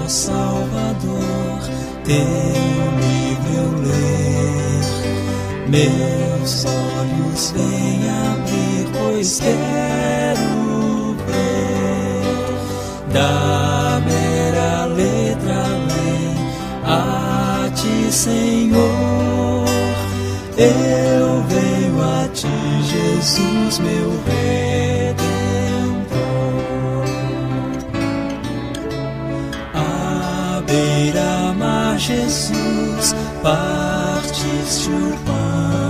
Salvador, teu livro eu ler. Meus olhos vêm abrir, pois quero ver da mera letra além a ti, Senhor. Eu venho a ti, Jesus, meu Redentor. À beira-mar, Jesus, partiste o pão,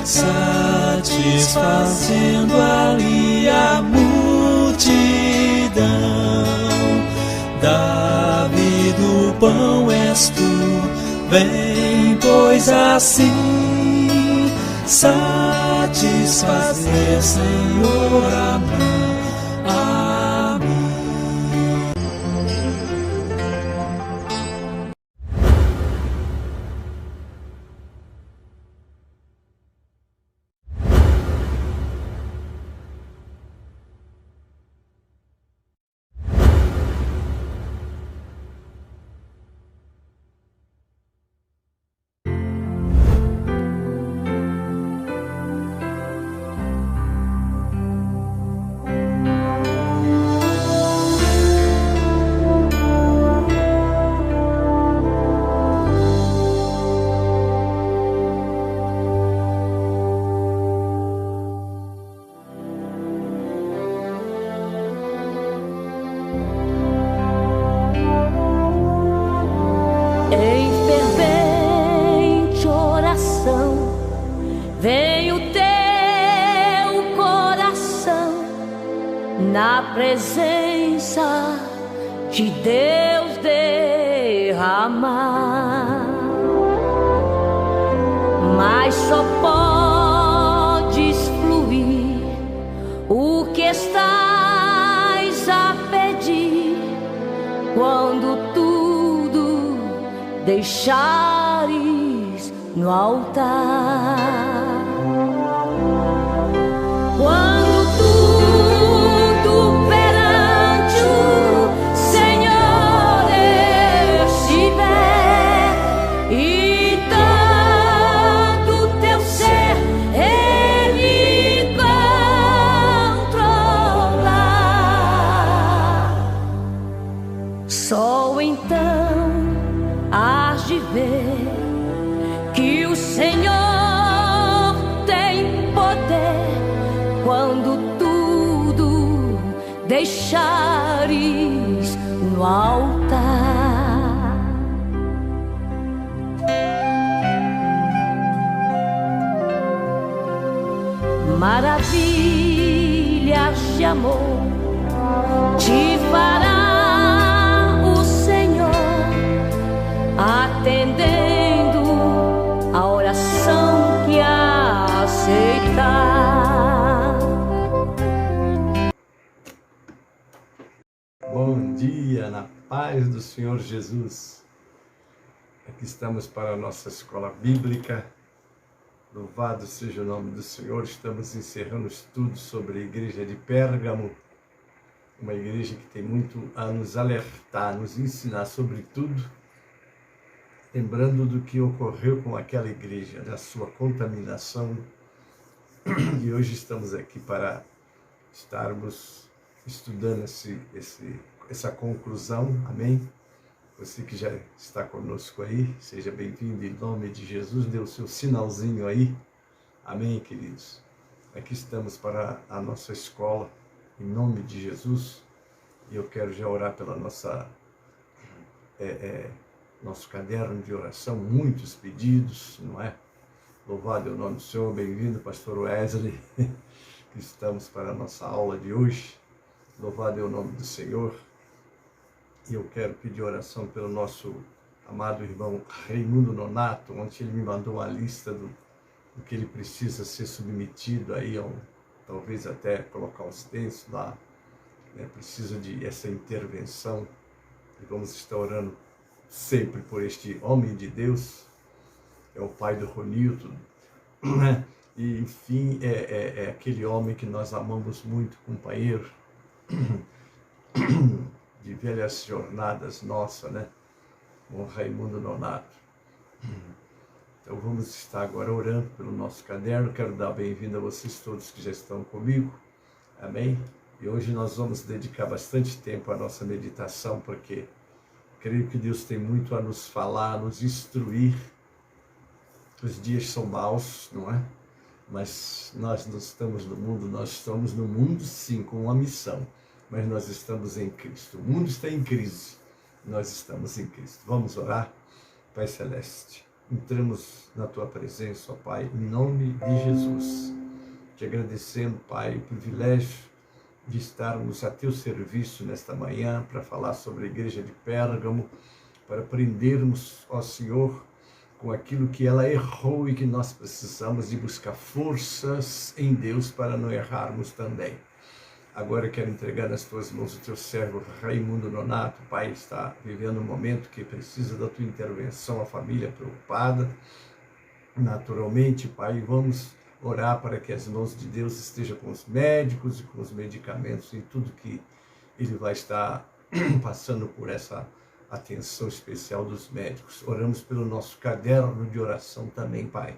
satisfazendo ali a multidão. Davi do pão és tu, vem, pois assim satisfazer, Senhor, a mim. Na presença de Deus derramar, mas só podes fluir o que estás a pedir quando tudo deixares no altar. Só então hás de ver que o Senhor tem poder quando tudo deixares no altar. Maravilhas de amor te fará atendendo a oração que aceitar. Bom dia, na paz do Senhor Jesus. Aqui estamos para a nossa escola bíblica. Louvado seja o nome do Senhor. Estamos encerrando o estudo sobre a igreja de Pérgamo, uma igreja que tem muito a nos alertar, nos ensinar sobre tudo, lembrando do que ocorreu com aquela igreja, da sua contaminação. E hoje estamos aqui para estarmos estudando essa conclusão, amém? Você que já está conosco aí, seja bem-vindo em nome de Jesus, dê o seu sinalzinho aí, amém, queridos? Aqui estamos para a nossa escola, em nome de Jesus, e eu quero já orar pela nosso caderno de oração, muitos pedidos, não é? Louvado é o nome do Senhor, bem-vindo, pastor Wesley, que estamos para a nossa aula de hoje. Louvado é o nome do Senhor. E eu quero pedir oração pelo nosso amado irmão Raimundo Nonato. Ontem ele me mandou uma lista do que ele precisa ser submetido aí, talvez até colocar os textos lá, né? Precisa de essa intervenção, e vamos estar orando sempre por este homem de Deus, é o pai do Ronilton, né? E enfim, é aquele homem que nós amamos muito, companheiro de velhas jornadas nossa, né? Com o Raimundo Nonato. Então vamos estar agora orando pelo nosso caderno. Quero dar bem-vindo a vocês todos que já estão comigo. Amém? E hoje nós vamos dedicar bastante tempo à nossa meditação, porque creio que Deus tem muito a nos falar, a nos instruir. Os dias são maus, não é? Mas nós não estamos no mundo, nós estamos no mundo sim, com uma missão. Mas nós estamos em Cristo. O mundo está em crise, nós estamos em Cristo. Vamos orar? Pai Celeste, entramos na Tua presença, ó Pai, em nome de Jesus. Te agradecendo, Pai, o privilégio de estarmos a Teu serviço nesta manhã para falar sobre a igreja de Pérgamo, para aprendermos, ó Senhor, com aquilo que ela errou e que nós precisamos de buscar forças em Deus para não errarmos também. Agora eu quero entregar nas Tuas mãos o Teu servo Raimundo Nonato. Pai, está vivendo um momento que precisa da Tua intervenção, a família preocupada. Naturalmente, Pai, vamos orar para que as mãos de Deus estejam com os médicos e com os medicamentos e tudo que ele vai estar passando por essa atenção especial dos médicos. Oramos pelo nosso caderno de oração também, Pai,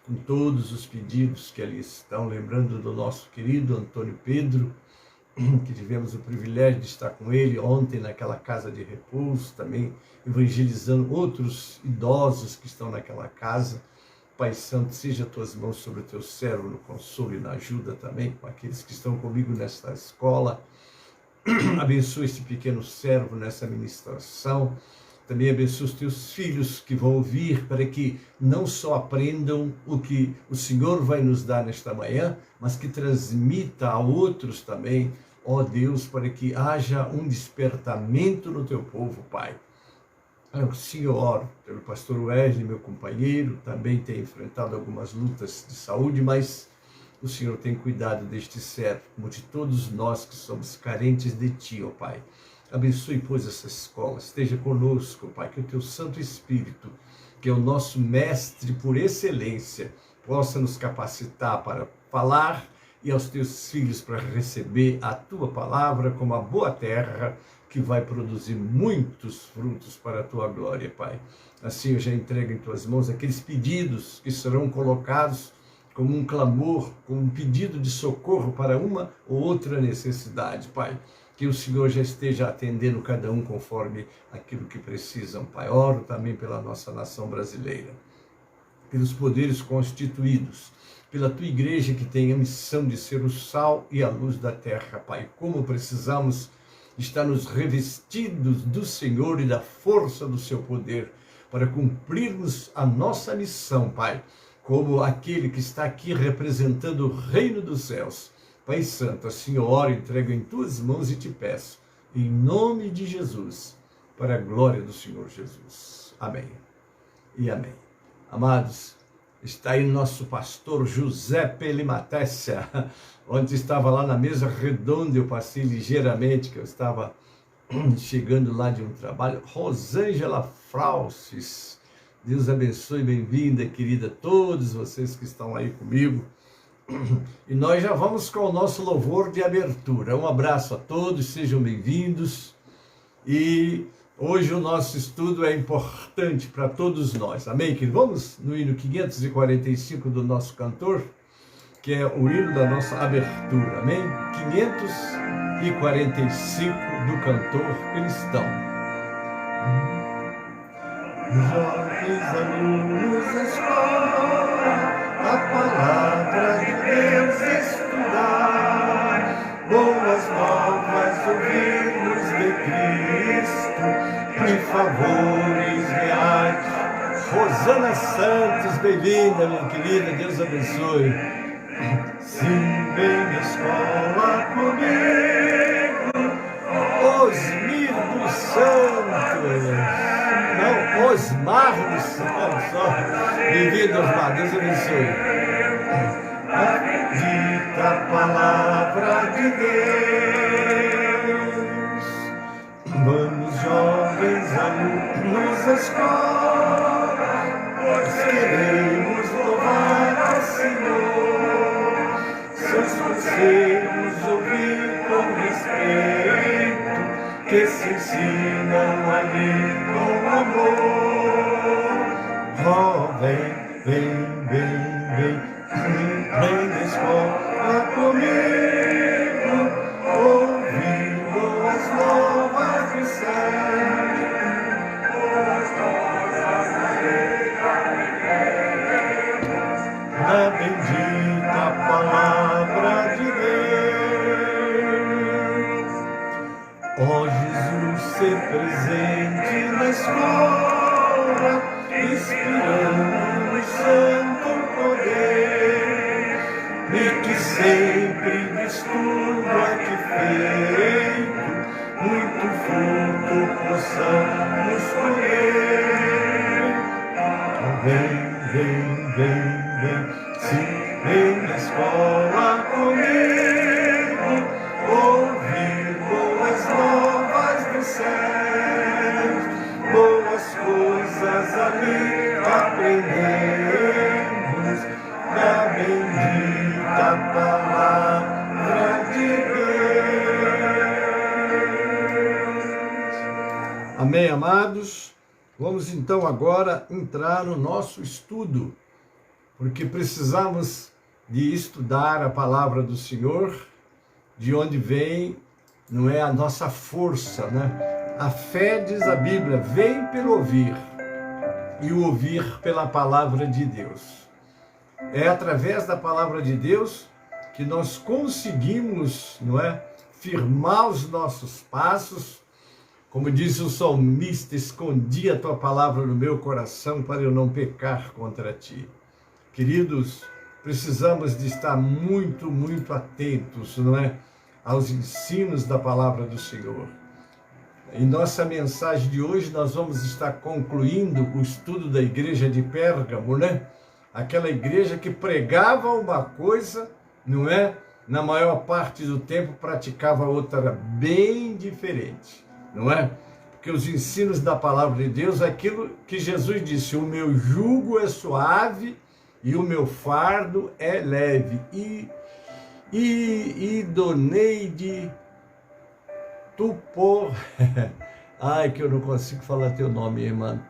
com todos os pedidos que ali estão, lembrando do nosso querido Antônio Pedro, que tivemos o privilégio de estar com ele ontem naquela casa de repouso, também evangelizando outros idosos que estão naquela casa. Pai Santo, seja as Tuas mãos sobre o Teu servo no consolo e na ajuda também, com aqueles que estão comigo nesta escola. Abençoa este pequeno servo nessa ministração. Também abençoa os Teus filhos que vão ouvir, para que não só aprendam o que o Senhor vai nos dar nesta manhã, mas que transmita a outros também, ó Deus, para que haja um despertamento no Teu povo, Pai. Eu, Senhor, pelo pastor Wesley, meu companheiro, também tem enfrentado algumas lutas de saúde, mas o Senhor tem cuidado deste servo, como de todos nós que somos carentes de Ti, ó Pai. Abençoe, pois, essa escola, esteja conosco, Pai, que o Teu Santo Espírito, que é o nosso mestre por excelência, possa nos capacitar para falar e aos Teus filhos para receber a Tua palavra como a boa terra, que vai produzir muitos frutos para a Tua glória, Pai. Assim eu já entrego em Tuas mãos aqueles pedidos que serão colocados como um clamor, como um pedido de socorro para uma ou outra necessidade, Pai. Que o Senhor já esteja atendendo cada um conforme aquilo que precisam, Pai. Oro também pela nossa nação brasileira, pelos poderes constituídos, pela Tua igreja que tem a missão de ser o sal e a luz da terra, Pai. Como precisamos estar nos revestidos do Senhor e da força do Seu poder para cumprirmos a nossa missão, Pai, como aquele que está aqui representando o reino dos céus. Pai Santo, assim eu oro, entrego em Tuas mãos e te peço, em nome de Jesus, para a glória do Senhor Jesus. Amém e amém. Amados, está aí nosso pastor José Pelimatécia. Ontem estava lá na mesa redonda, eu passei ligeiramente, que eu estava chegando lá de um trabalho. Rosângela Fraucis, Deus abençoe, bem-vinda, querida, todos vocês que estão aí comigo. E nós já vamos com o nosso louvor de abertura. Um abraço a todos, sejam bem-vindos. E hoje o nosso estudo é importante para todos nós. Amém, querido? Vamos no hino 545 do nosso cantor, que é o hino da nossa abertura. Amém? 545 do cantor cristão. Jovens alunos da escola, a palavra de Deus estudar, boas novas ouvirmos de Cristo, e favores reais. Rosana Santos, bem-vinda, minha querida, Deus abençoe. Sim, vem na escola comigo, Osmir dos Santos, não, Osmar dos Santos, bem-vindo, Osmar, Deus abençoe. Dita a palavra de Deus, vamos jovens alunos da escola, pois queremos louvar ao Senhor, seus conselhos ouvir com respeito, que se ensinam ali com amor. Oh, vem, vem, vem, vem, vem na escola comigo, ouvir boas novas do céu. Na bendita palavra de Deus. Ó Jesus, ser presente na escola, inspirando o santo poder, e que sempre de estudo aqui feito, muito fruto possamos colher. Vem, vem, vem, vem, sim, vem na escola comigo, ouvir boas novas do céu, boas coisas ali aprendemos, da bendita palavra de Deus. Amém, amados? Vamos então agora entrar no nosso estudo, porque precisamos de estudar a palavra do Senhor, de onde vem, não é a nossa força, né? A fé, diz a Bíblia, vem pelo ouvir, e o ouvir pela palavra de Deus. É através da palavra de Deus que nós conseguimos, não é, firmar os nossos passos. Como diz o salmista, escondi a tua palavra no meu coração para eu não pecar contra ti. Queridos, precisamos de estar muito, muito atentos, não é, aos ensinos da palavra do Senhor. Em nossa mensagem de hoje, nós vamos estar concluindo o estudo da igreja de Pérgamo, né? Aquela igreja que pregava uma coisa, não é? Na maior parte do tempo praticava outra bem diferente. Não é? Porque os ensinos da palavra de Deus, aquilo que Jesus disse, o meu jugo é suave e o meu fardo é leve. Idoneide Tupor, ai que eu não consigo falar teu nome, irmã,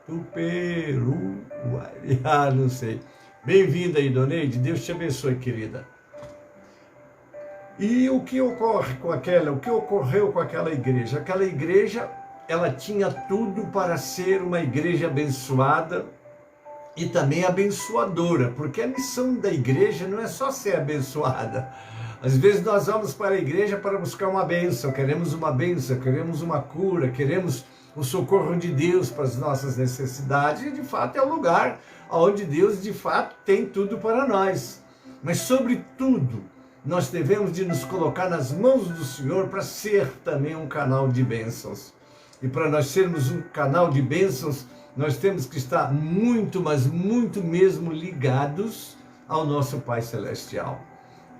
Tuperu, não sei. Bem-vinda, Idoneide, Deus te abençoe, querida. E o que ocorreu com aquela igreja? Aquela igreja, ela tinha tudo para ser uma igreja abençoada e também abençoadora, porque a missão da igreja não é só ser abençoada. Às vezes nós vamos para a igreja para buscar uma bênção, queremos uma cura, queremos o socorro de Deus para as nossas necessidades, e de fato é o lugar onde Deus de fato tem tudo para nós. Mas sobretudo, nós devemos de nos colocar nas mãos do Senhor para ser também um canal de bênçãos. E para nós sermos um canal de bênçãos, nós temos que estar muito, mas muito mesmo ligados ao nosso Pai Celestial.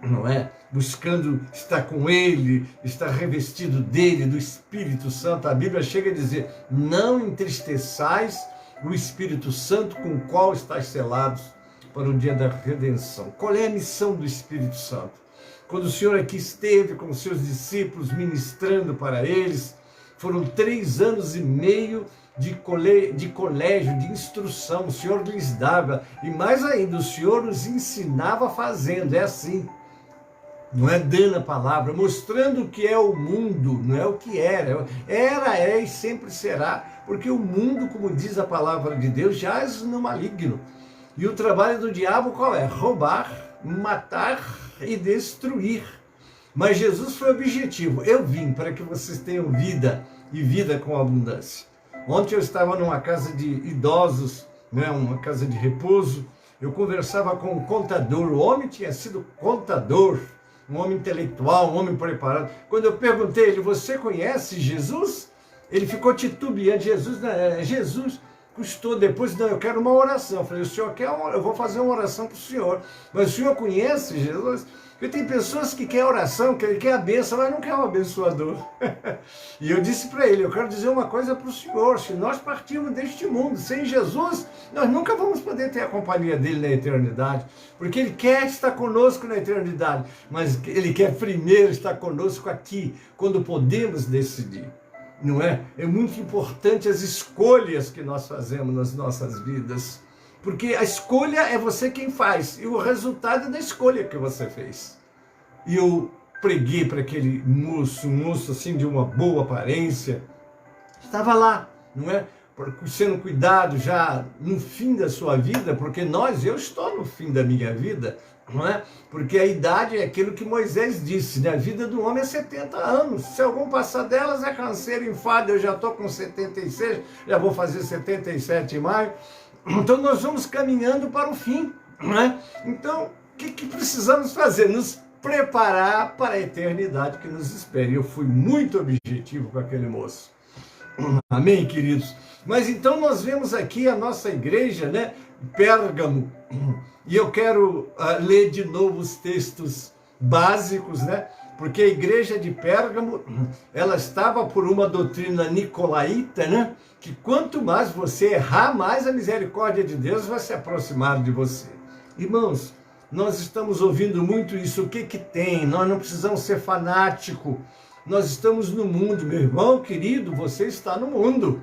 Não é? Buscando estar com Ele, estar revestido dEle, do Espírito Santo. A Bíblia chega a dizer, não entristeçais o Espírito Santo com o qual estáis selados para o dia da redenção. Qual é a missão do Espírito Santo? Quando o Senhor aqui esteve com os seus discípulos, ministrando para eles, foram 3 anos e meio de colégio, de instrução. O Senhor lhes dava, e mais ainda, o Senhor os ensinava fazendo, é assim. Não é dando a palavra, mostrando o que é o mundo, não é o que era. Era, é e sempre será, porque o mundo, como diz a palavra de Deus, jaz no maligno. E o trabalho do diabo qual é? Roubar, matar e destruir. Mas Jesus foi objetivo. Eu vim para que vocês tenham vida e vida com abundância. Ontem eu estava numa casa de idosos, né, uma casa de repouso. Eu conversava com um contador. O homem tinha sido contador, um homem intelectual, um homem preparado. Quando eu perguntei a ele, você conhece Jesus? Ele ficou titubeante. Jesus custou depois, não, eu quero uma oração. Eu falei, o senhor quer uma, eu vou fazer uma oração para o senhor. Mas o senhor conhece Jesus? Porque tem pessoas que querem oração, que quer a bênção, mas não quer um abençoador. E eu disse para ele, eu quero dizer uma coisa para o senhor, se nós partirmos deste mundo sem Jesus, nós nunca vamos poder ter a companhia dele na eternidade, porque ele quer estar conosco na eternidade, mas ele quer primeiro estar conosco aqui, quando podemos decidir. Não é? É muito importante as escolhas que nós fazemos nas nossas vidas. Porque a escolha é você quem faz, e o resultado é da escolha que você fez. E eu preguei para aquele moço, um moço assim de uma boa aparência, estava lá, não é? Sendo cuidado já no fim da sua vida, porque eu estou no fim da minha vida, não é? Porque a idade é aquilo que Moisés disse, né? A vida do homem é 70 anos, se algum passar delas é canseiro, enfado, eu já estou com 76, já vou fazer 77 em maio. Então nós vamos caminhando para o fim, né? Então, o que precisamos fazer? Nos preparar para a eternidade que nos espera. E eu fui muito objetivo com aquele moço. Amém, queridos? Mas então nós vemos aqui a nossa igreja, né? Pérgamo. E eu quero ler de novo os textos básicos, né? Porque a igreja de Pérgamo, ela estava por uma doutrina nicolaíta, né? Que quanto mais você errar, mais a misericórdia de Deus vai se aproximar de você. Irmãos, nós estamos ouvindo muito isso. O que tem? Nós não precisamos ser fanáticos. Nós estamos no mundo. Meu irmão querido, você está no mundo.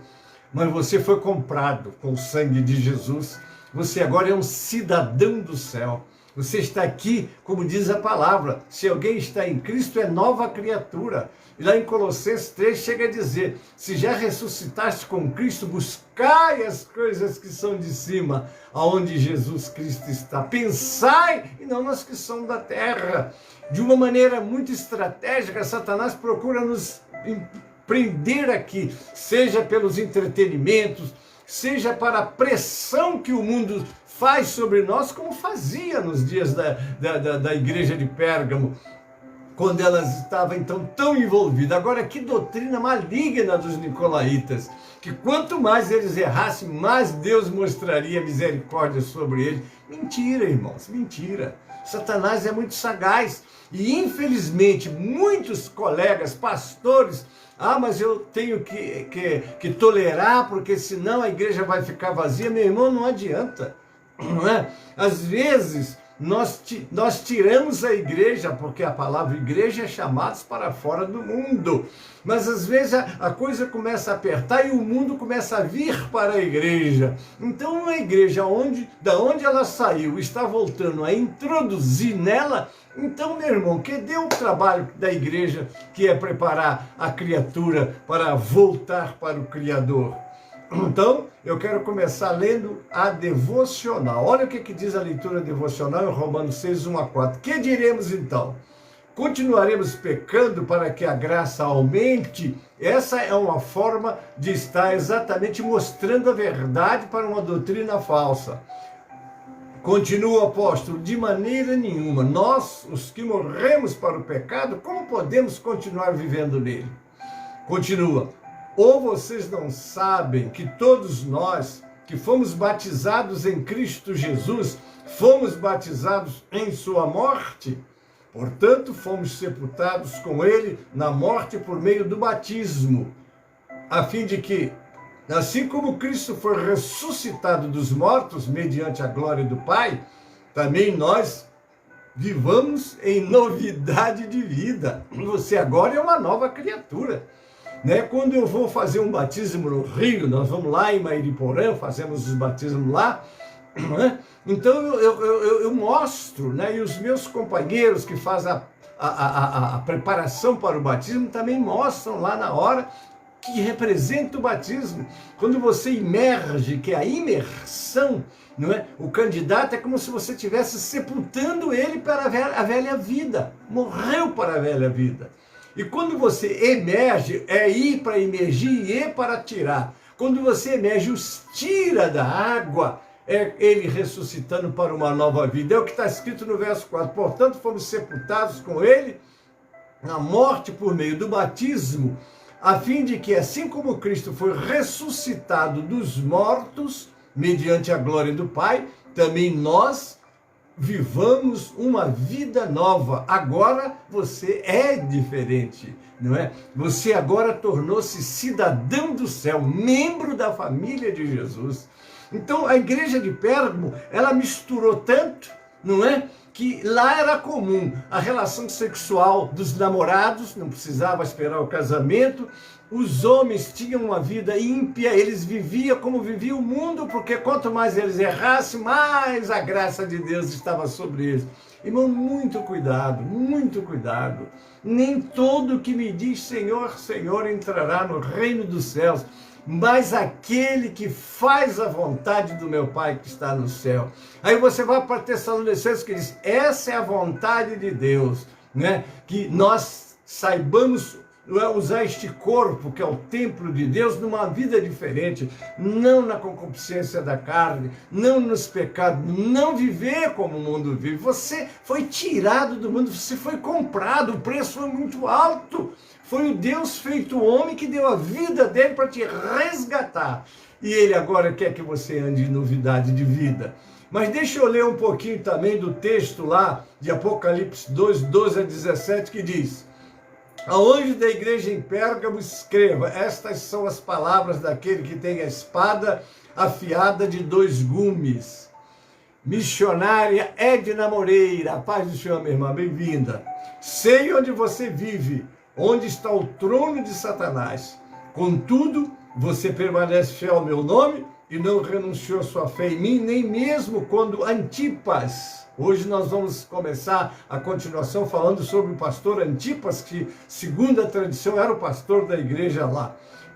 Mas você foi comprado com o sangue de Jesus. Você agora é um cidadão do céu. Você está aqui, como diz a palavra, se alguém está em Cristo é nova criatura. E lá em Colossenses 3 chega a dizer, se já ressuscitaste com Cristo, buscai as coisas que são de cima, aonde Jesus Cristo está. Pensai, e não nas que são da terra. De uma maneira muito estratégica, Satanás procura nos prender aqui, seja pelos entretenimentos, seja para a pressão que o mundo faz sobre nós, como fazia nos dias da igreja de Pérgamo, quando elas estavam então tão envolvidas. Agora, que doutrina maligna dos nicolaítas, que quanto mais eles errassem, mais Deus mostraria misericórdia sobre eles. Mentira, irmãos, mentira. Satanás é muito sagaz e, infelizmente, muitos colegas, pastores, mas eu tenho que tolerar, porque senão a igreja vai ficar vazia. Meu irmão, não adianta. Não é? Às vezes nós tiramos a igreja, porque a palavra igreja é chamados para fora do mundo, mas às vezes a coisa começa a apertar e o mundo começa a vir para a igreja. Então uma igreja da onde ela saiu está voltando a introduzir nela. Então, meu irmão, cadê o trabalho da igreja, que é preparar a criatura para voltar para o Criador? Então, eu quero começar lendo a devocional. Olha o que diz a leitura devocional em Romanos 6, 1 a 4. Que diremos então? Continuaremos pecando para que a graça aumente? Essa é uma forma de estar exatamente mostrando a verdade para uma doutrina falsa. Continua o apóstolo, de maneira nenhuma. Nós, os que morremos para o pecado, como podemos continuar vivendo nele? Continua. Ou vocês não sabem que todos nós que fomos batizados em Cristo Jesus, fomos batizados em sua morte? Portanto, fomos sepultados com ele na morte por meio do batismo, a fim de que, assim como Cristo foi ressuscitado dos mortos mediante a glória do Pai, também nós vivamos em novidade de vida. Você agora é uma nova criatura. Quando eu vou fazer um batismo no Rio, nós vamos lá em Mairiporã, fazemos os batismos lá, então eu mostro, e os meus companheiros que fazem a preparação para o batismo também mostram lá na hora que representa o batismo. Quando você imerge, que é a imersão, não é? O candidato é como se você estivesse sepultando ele para a velha vida, morreu para a velha vida. E quando você emerge, é ir para emergir e ir para tirar. Quando você emerge, os tira da água, é ele ressuscitando para uma nova vida. É o que está escrito no verso 4. Portanto, fomos sepultados com ele na morte por meio do batismo, a fim de que, assim como Cristo foi ressuscitado dos mortos, mediante a glória do Pai, também nós vivamos uma vida nova. Agora você é diferente, não é? Você agora tornou-se cidadão do céu, membro da família de Jesus. Então a igreja de Pérgamo, ela misturou tanto, não é? Que lá era comum a relação sexual dos namorados, não precisava esperar o casamento. Os homens tinham uma vida ímpia, eles viviam como vivia o mundo, porque quanto mais eles errassem, mais a graça de Deus estava sobre eles. Irmão, muito cuidado, muito cuidado. Nem todo que me diz Senhor, Senhor entrará no reino dos céus, mas aquele que faz a vontade do meu Pai que está no céu. Aí você vai para Tessalonicenses que diz, essa é a vontade de Deus, né? Que nós saibamos usar este corpo, que é o templo de Deus, numa vida diferente, não na concupiscência da carne, não nos pecados, não viver como o mundo vive. Você foi tirado do mundo, você foi comprado, o preço foi muito alto. Foi o Deus feito homem que deu a vida dele para te resgatar. E ele agora quer que você ande em novidade de vida. Mas deixa eu ler um pouquinho também do texto lá de Apocalipse 2, 12 a 17, que diz: ao anjo da igreja em Pérgamo escreva, estas são as palavras daquele que tem a espada afiada de 2 gumes. Missionária Edna Moreira, a paz do Senhor, minha irmã, bem-vinda. Sei onde você vive, onde está o trono de Satanás. Contudo, você permanece fiel ao meu nome e não renunciou à sua fé em mim, nem mesmo quando Antipas... Hoje nós vamos começar a continuação falando sobre o pastor Antipas, que, segundo a tradição, era o pastor da igreja lá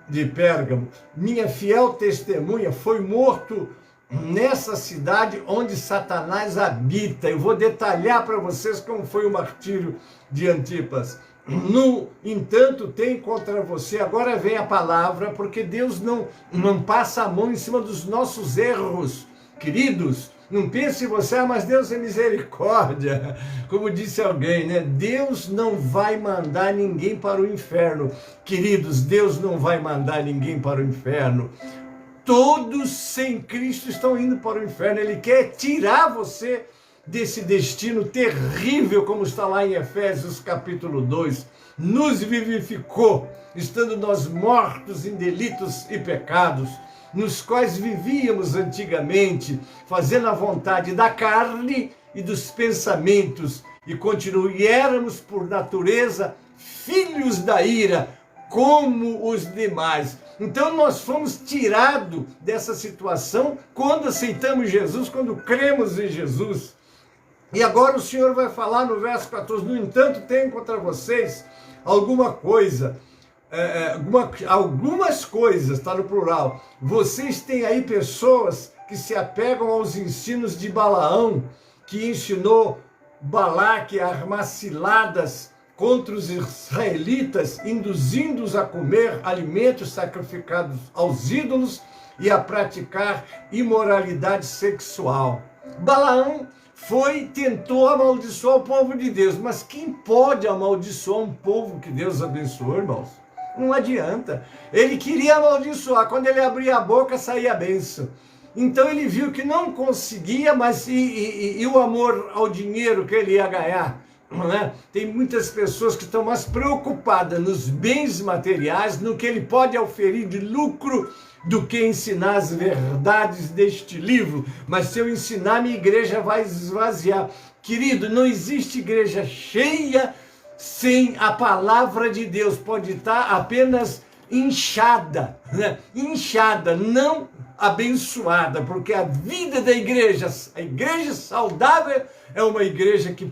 de Pérgamo. Minha fiel testemunha foi morto nessa cidade onde Satanás habita. Eu vou detalhar para vocês como foi o martírio de Antipas. No entanto, tem contra você, agora vem a palavra, porque Deus não passa a mão em cima dos nossos erros, queridos. Não pense em você, mas Deus é misericórdia. Como disse alguém, né? Deus não vai mandar ninguém para o inferno. Queridos, Deus não vai mandar ninguém para o inferno. Todos sem Cristo estão indo para o inferno. Ele quer tirar você desse destino terrível, como está lá em Efésios capítulo 2. Nos vivificou, estando nós mortos em delitos e pecados, nos quais vivíamos antigamente, fazendo a vontade da carne e dos pensamentos, e éramos por natureza filhos da ira, como os demais. Então nós fomos tirados dessa situação quando aceitamos Jesus, quando cremos em Jesus. E agora o Senhor vai falar no verso 14, no entanto, tenho contra vocês alguma coisa, algumas coisas, está no plural. Vocês têm aí pessoas que se apegam aos ensinos de Balaão, que ensinou Balaque a armar ciladas contra os israelitas, induzindo-os a comer alimentos sacrificados aos ídolos e a praticar imoralidade sexual. Balaão tentou amaldiçoar o povo de Deus, mas quem pode amaldiçoar um povo que Deus abençoou, irmãos? Não adianta. Ele queria amaldiçoar, quando ele abria a boca saía a bênção. Então ele viu que não conseguia, mas e o amor ao dinheiro que ele ia ganhar? Não é? Tem muitas pessoas que estão mais preocupadas nos bens materiais, no que ele pode oferir de lucro, do que ensinar as verdades deste livro. Mas se eu ensinar, minha igreja vai esvaziar. Querido, não existe igreja cheia sem a palavra de Deus. Pode estar apenas inchada, né? Inchada, não abençoada, porque a vida da igreja, a igreja saudável, é uma igreja que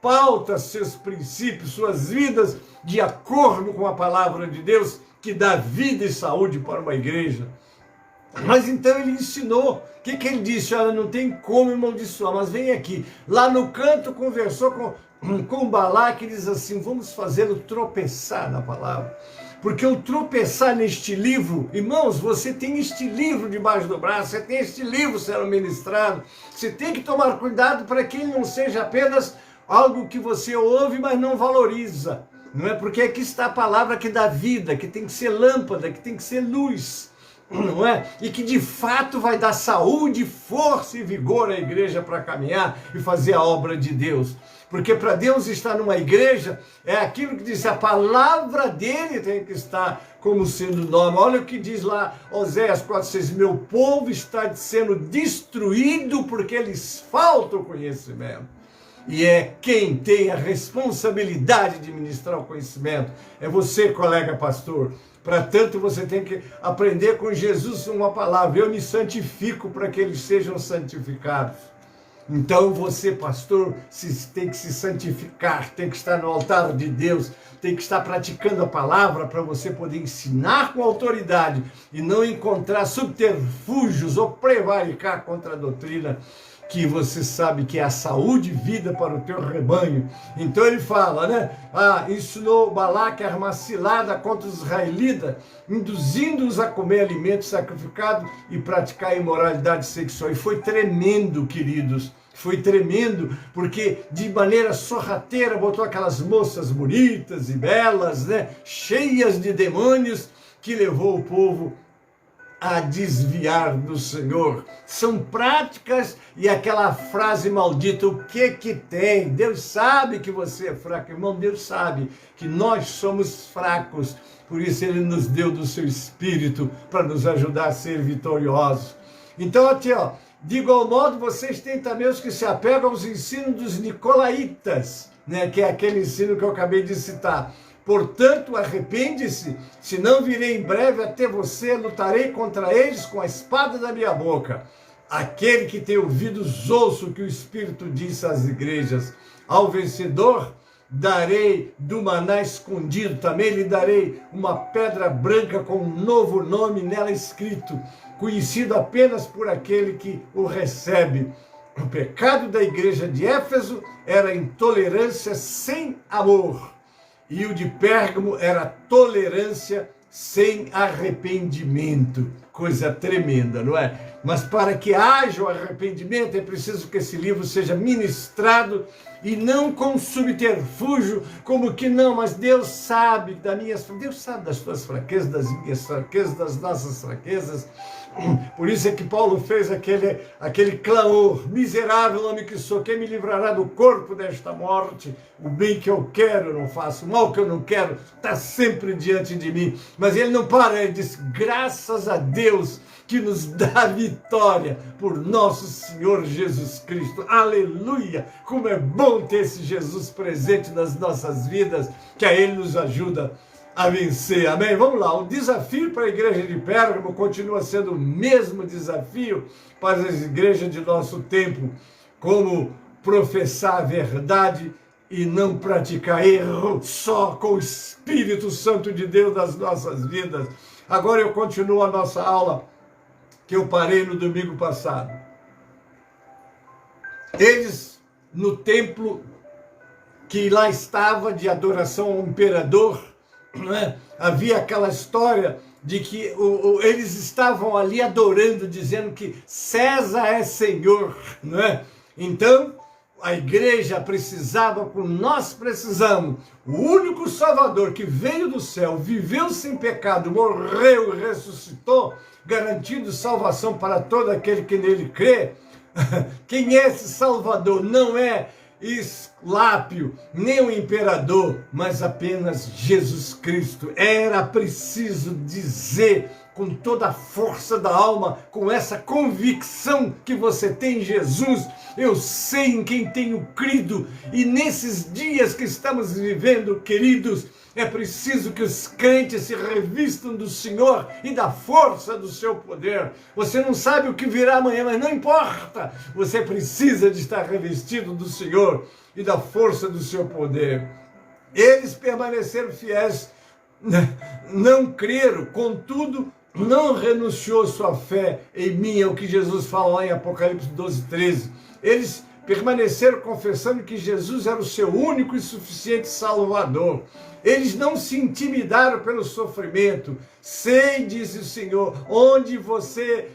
pauta seus princípios, suas vidas de acordo com a palavra de Deus, que dá vida e saúde para uma igreja. Mas então ele ensinou. O que ele disse? Olha, não tem como amaldiçoar, mas vem aqui. Lá no canto conversou com Balaque e diz assim, vamos fazê-lo tropeçar na palavra. Porque o tropeçar neste livro, irmãos, você tem este livro debaixo do braço, você tem este livro sendo ministrado, você tem que tomar cuidado para que ele não seja apenas algo que você ouve, mas não valoriza. Não é? Porque aqui está a palavra que dá vida, que tem que ser lâmpada, que tem que ser luz. não é? E que de fato vai dar saúde, força e vigor à igreja para caminhar e fazer a obra de Deus. Porque para Deus estar numa igreja é aquilo que diz, a palavra dele tem que estar como sendo norma. Olha o que diz lá Oséias 4,6, meu povo está sendo destruído porque lhes falta o conhecimento. E é quem tem a responsabilidade de ministrar o conhecimento. É você, colega pastor. Para tanto, você tem que aprender com Jesus uma palavra. Eu me santifico para que eles sejam santificados. Então você, pastor, tem que se santificar, tem que estar no altar de Deus, tem que estar praticando a palavra para você poder ensinar com autoridade e não encontrar subterfúgios ou prevaricar contra a doutrina que você sabe que é a saúde e vida para o teu rebanho. Então ele fala, né? Ensinou Balaque a armar cilada contra os israelitas, induzindo-os a comer alimentos sacrificados e praticar imoralidade sexual. E foi tremendo, queridos. Foi tremendo, porque de maneira sorrateira botou aquelas moças bonitas e belas, né? Cheias de demônios, que levou o povo a desviar do Senhor. São práticas e aquela frase maldita, o que tem? Deus sabe que você é fraco, irmão, Deus sabe que nós somos fracos, por isso Ele nos deu do seu Espírito para nos ajudar a ser vitoriosos. Então aqui, de igual modo, vocês têm também os que se apegam aos ensinos dos nicolaítas, né, que é aquele ensino que eu acabei de citar. Portanto, arrepende-se, senão virei em breve até você, lutarei contra eles com a espada da minha boca. Aquele que tem ouvidos, ouça o que o Espírito disse às igrejas. Ao vencedor, darei do maná escondido, também lhe darei uma pedra branca com um novo nome nela escrito, conhecido apenas por aquele que o recebe. O pecado da igreja de Éfeso era intolerância sem amor. E o de Pérgamo era tolerância sem arrependimento. Coisa tremenda, não é? Mas para que haja o arrependimento, é preciso que esse livro seja ministrado e não com subterfúgio, como que não, mas Deus sabe Deus sabe das tuas fraquezas, das minhas fraquezas, das nossas fraquezas. Por isso é que Paulo fez aquele clamor, miserável homem que sou, quem me livrará do corpo desta morte? O bem que eu quero eu não faço, o mal que eu não quero está sempre diante de mim. Mas ele não para, ele diz, graças a Deus que nos dá vitória por nosso Senhor Jesus Cristo. Aleluia! Como é bom ter esse Jesus presente nas nossas vidas, que a Ele nos ajuda a vencer, amém? Vamos lá, o desafio para a igreja de Pérgamo continua sendo o mesmo desafio para as igrejas de nosso tempo, como professar a verdade e não praticar erro, só com o Espírito Santo de Deus nas nossas vidas. Agora eu continuo a nossa aula, que eu parei no domingo passado. Eles, no templo que lá estava de adoração ao imperador, não é? Havia aquela história de que eles estavam ali adorando, dizendo que César é Senhor, não é? Então, a igreja precisava, como nós precisamos, o único Salvador que veio do céu, viveu sem pecado, morreu e ressuscitou, garantindo salvação para todo aquele que nele crê. Quem é esse Salvador? Não é Eslápio, nem o imperador, mas apenas Jesus Cristo. Era preciso dizer com toda a força da alma, com essa convicção que você tem em Jesus, eu sei em quem tenho crido, e nesses dias que estamos vivendo, queridos, é preciso que os crentes se revistam do Senhor e da força do seu poder. Você não sabe o que virá amanhã, mas não importa. Você precisa de estar revestido do Senhor e da força do seu poder. Eles permaneceram fiéis, não creram, contudo, não renunciou sua fé em mim, é o que Jesus fala lá em Apocalipse 12:13. Eles permaneceram confessando que Jesus era o seu único e suficiente Salvador. Eles não se intimidaram pelo sofrimento. Sei, diz o Senhor, onde você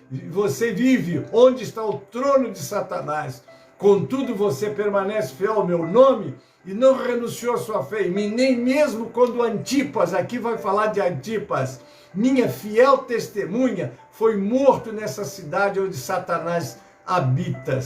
vive, onde está o trono de Satanás. Contudo, você permanece fiel ao meu nome e não renunciou à sua fé em mim, nem mesmo quando Antipas, aqui vai falar de Antipas, minha fiel testemunha, foi morto nessa cidade onde Satanás habita.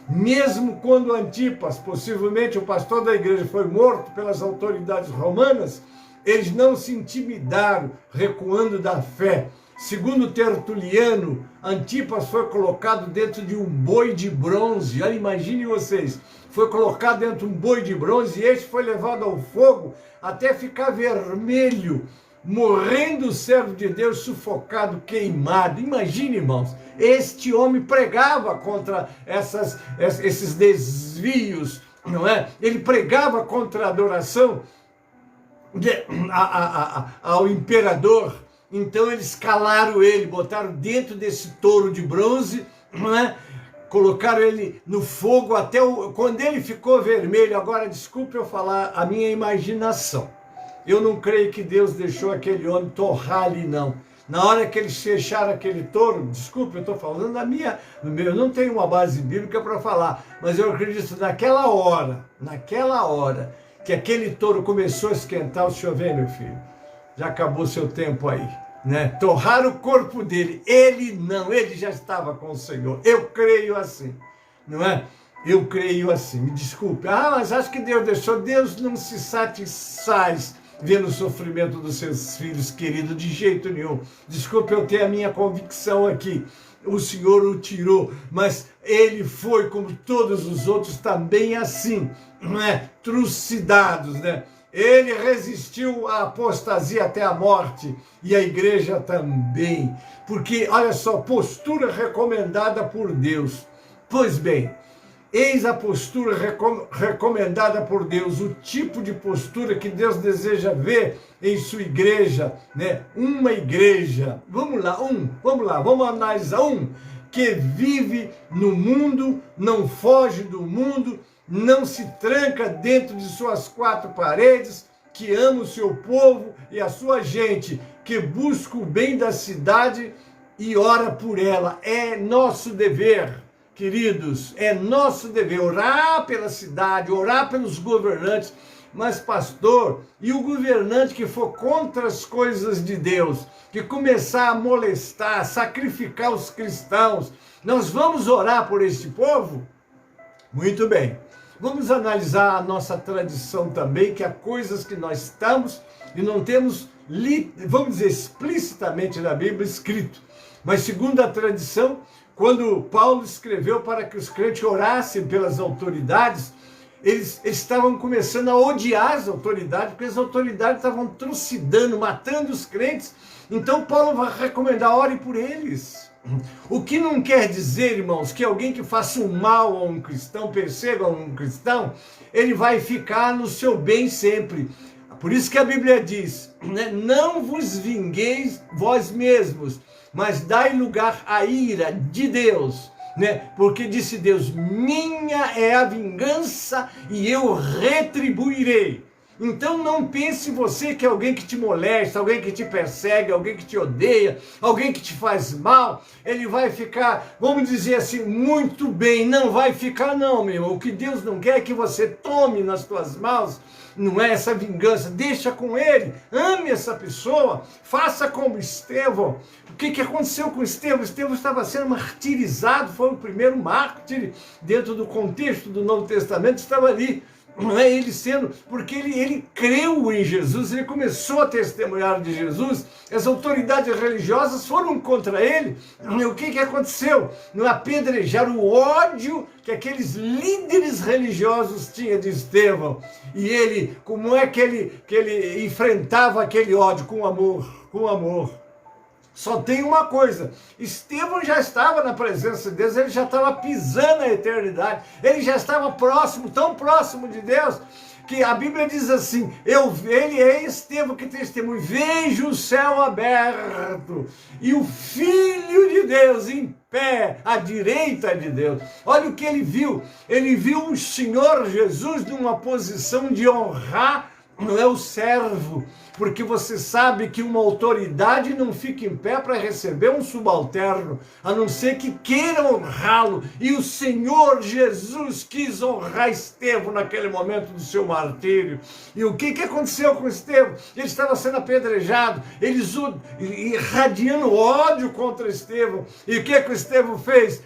Mesmo quando Antipas, possivelmente o pastor da igreja, foi morto pelas autoridades romanas, eles não se intimidaram, recuando da fé. Segundo Tertuliano, Antipas foi colocado dentro de um boi de bronze. Olha, imaginem vocês, foi colocado dentro de um boi de bronze e este foi levado ao fogo até ficar vermelho, morrendo o servo de Deus, sufocado, queimado. Imagine, irmãos, este homem pregava contra esses desvios, não é? Ele pregava contra a adoração ao imperador. Então eles calaram ele, botaram dentro desse touro de bronze, não é? Colocaram ele no fogo até quando ele ficou vermelho. Agora, desculpe eu falar a minha imaginação. Eu não creio que Deus deixou aquele homem torrar ali, não. Na hora que eles fecharam aquele touro, desculpe, eu estou falando eu não tenho uma base bíblica para falar, mas eu acredito naquela hora que aquele touro começou a esquentar, o senhor vê, meu filho, já acabou seu tempo aí, né? Torraram o corpo dele, ele não, ele já estava com o Senhor. Eu creio assim, não é? Eu creio assim, me desculpe. Mas acho que Deus deixou. Deus não se satisfaz vendo o sofrimento dos seus filhos queridos, de jeito nenhum. Desculpe eu ter a minha convicção aqui. O Senhor o tirou, mas ele foi, como todos os outros, também assim, não é? Trucidados, né? Ele resistiu à apostasia até a morte, e a igreja também. Porque, olha só, postura recomendada por Deus. Pois bem, eis a postura recomendada por Deus, o tipo de postura que Deus deseja ver em sua igreja, né? Uma igreja, vamos analisar que vive no mundo, não foge do mundo, não se tranca dentro de suas quatro paredes, que ama o seu povo e a sua gente, que busca o bem da cidade e ora por ela. É nosso dever, queridos, é nosso dever orar pela cidade, orar pelos governantes. Mas, pastor, e o governante que for contra as coisas de Deus, que começar a molestar, sacrificar os cristãos, nós vamos orar por este povo? Muito bem. Vamos analisar a nossa tradição também, que há coisas que nós estamos e não temos, vamos dizer, explicitamente na Bíblia escrito. Mas segundo a tradição, quando Paulo escreveu para que os crentes orassem pelas autoridades, eles estavam começando a odiar as autoridades, porque as autoridades estavam trucidando, matando os crentes. Então Paulo vai recomendar, ore por eles. O que não quer dizer, irmãos, que alguém que faça um mal a um cristão, perceba um cristão, ele vai ficar no seu bem sempre. Por isso que a Bíblia diz, né, não vos vingueis vós mesmos, mas dai lugar à ira de Deus, né? Porque disse Deus, minha é a vingança e eu retribuirei. Então não pense você que alguém que te molesta, alguém que te persegue, alguém que te odeia, alguém que te faz mal, ele vai ficar, vamos dizer assim, muito bem. Não vai ficar não, meu irmão. O que Deus não quer é que você tome nas tuas mãos, não é essa vingança. Deixa com ele, ame essa pessoa, faça como Estevão. O que aconteceu com Estevão? Estevão estava sendo martirizado, foi o primeiro mártir dentro do contexto do Novo Testamento, estava ali. Não é ele sendo, porque ele creu em Jesus, ele começou a testemunhar de Jesus, as autoridades religiosas foram contra ele. O que aconteceu? Não apedrejar o ódio que aqueles líderes religiosos tinham de Estevão. E ele, como é que ele enfrentava aquele ódio? Com amor, com amor. Só tem uma coisa, Estevão já estava na presença de Deus, ele já estava pisando na eternidade, ele já estava próximo, tão próximo de Deus, que a Bíblia diz assim, ele é Estevão que testemunha, vejo o céu aberto e o Filho de Deus em pé, à direita de Deus. Olha o que ele viu o Senhor Jesus numa posição de honrar não é o servo, porque você sabe que uma autoridade não fica em pé para receber um subalterno, a não ser que queira honrá-lo. E o Senhor Jesus quis honrar Estevão naquele momento do seu martírio. E o que aconteceu com Estevão? Ele estava sendo apedrejado, eles irradiando ódio contra Estevão. E o que o Estevão fez?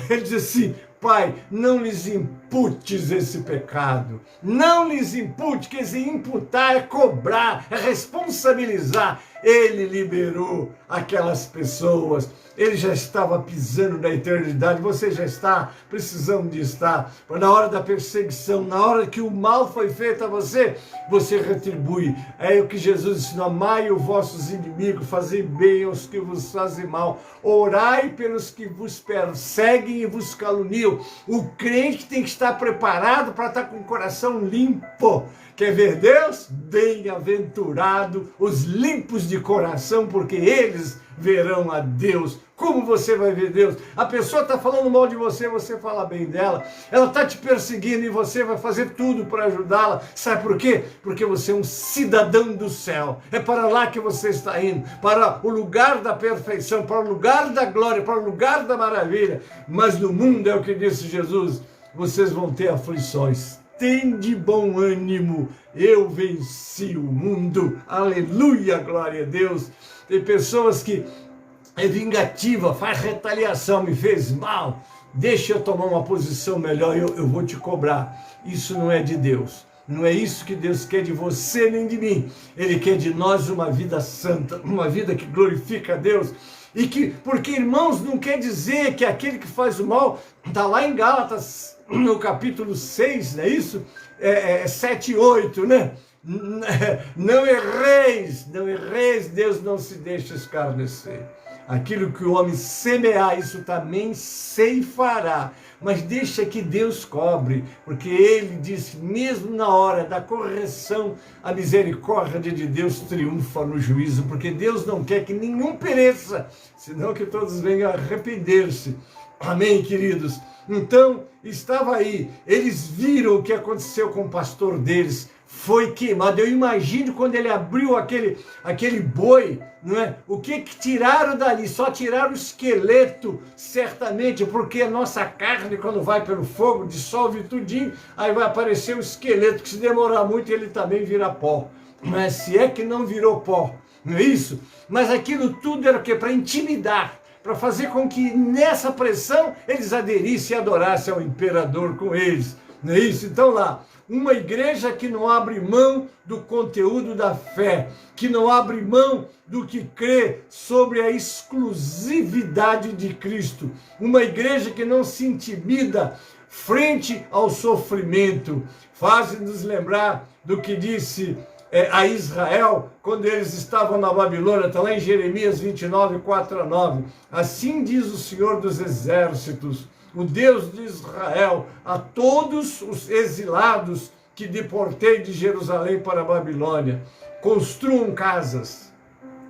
Ele disse assim: Pai, não lhes imputes esse pecado. Não lhes impute, quer dizer, imputar é cobrar, é responsabilizar. Ele liberou aquelas pessoas. Ele já estava pisando na eternidade. Você já está precisando de estar. Na hora da perseguição, na hora que o mal foi feito a você, você retribui. É o que Jesus ensinou: amai os vossos inimigos, fazei bem aos que vos fazem mal, orai pelos que vos perseguem e vos caluniam. O crente tem que estar preparado para estar com o coração limpo. Quer ver Deus? Bem-aventurado os limpos de coração, porque eles verão a Deus. Como você vai ver Deus? A pessoa está falando mal de você, você fala bem dela. Ela está te perseguindo e você vai fazer tudo para ajudá-la. Sabe por quê? Porque você é um cidadão do céu. É para lá que você está indo, para o lugar da perfeição, para o lugar da glória, para o lugar da maravilha. Mas no mundo, é o que disse Jesus, vocês vão ter aflições. Tende bom ânimo, eu venci o mundo. Aleluia, glória a Deus. Tem pessoas que é vingativa, faz retaliação, me fez mal, deixa eu tomar uma posição melhor, eu vou te cobrar. Isso não é de Deus. Não é isso que Deus quer de você nem de mim. Ele quer de nós uma vida santa, uma vida que glorifica a Deus. E que, porque, irmãos, não quer dizer que aquele que faz o mal, está lá em Gálatas, no capítulo 6, não é isso? 7 e 8, né? Não erreis, Deus não se deixa escarnecer. Aquilo que o homem semear, isso também ceifará. Mas deixa que Deus cobre, porque ele disse, mesmo na hora da correção, a misericórdia de Deus triunfa no juízo, porque Deus não quer que nenhum pereça, senão que todos venham a arrepender-se. Amém, queridos? Então, estava aí, eles viram o que aconteceu com o pastor deles, foi queimado. Eu imagino quando ele abriu aquele boi, não é? O que tiraram dali? Só tiraram o esqueleto, certamente, porque a nossa carne, quando vai pelo fogo, dissolve tudinho, aí vai aparecer o esqueleto, que se demorar muito ele também vira pó. Mas se é que não virou pó, não é isso? Mas aquilo tudo era o quê? Para intimidar, para fazer com que nessa pressão eles aderissem e adorassem ao imperador com eles. Não é isso? Então lá, uma igreja que não abre mão do conteúdo da fé, que não abre mão do que crê sobre a exclusividade de Cristo, uma igreja que não se intimida frente ao sofrimento, faz-nos lembrar do que disse a Israel, quando eles estavam na Babilônia, está lá em Jeremias 29, 4 a 9, assim diz o Senhor dos Exércitos, o Deus de Israel, a todos os exilados que deportei de Jerusalém para a Babilônia, construam casas,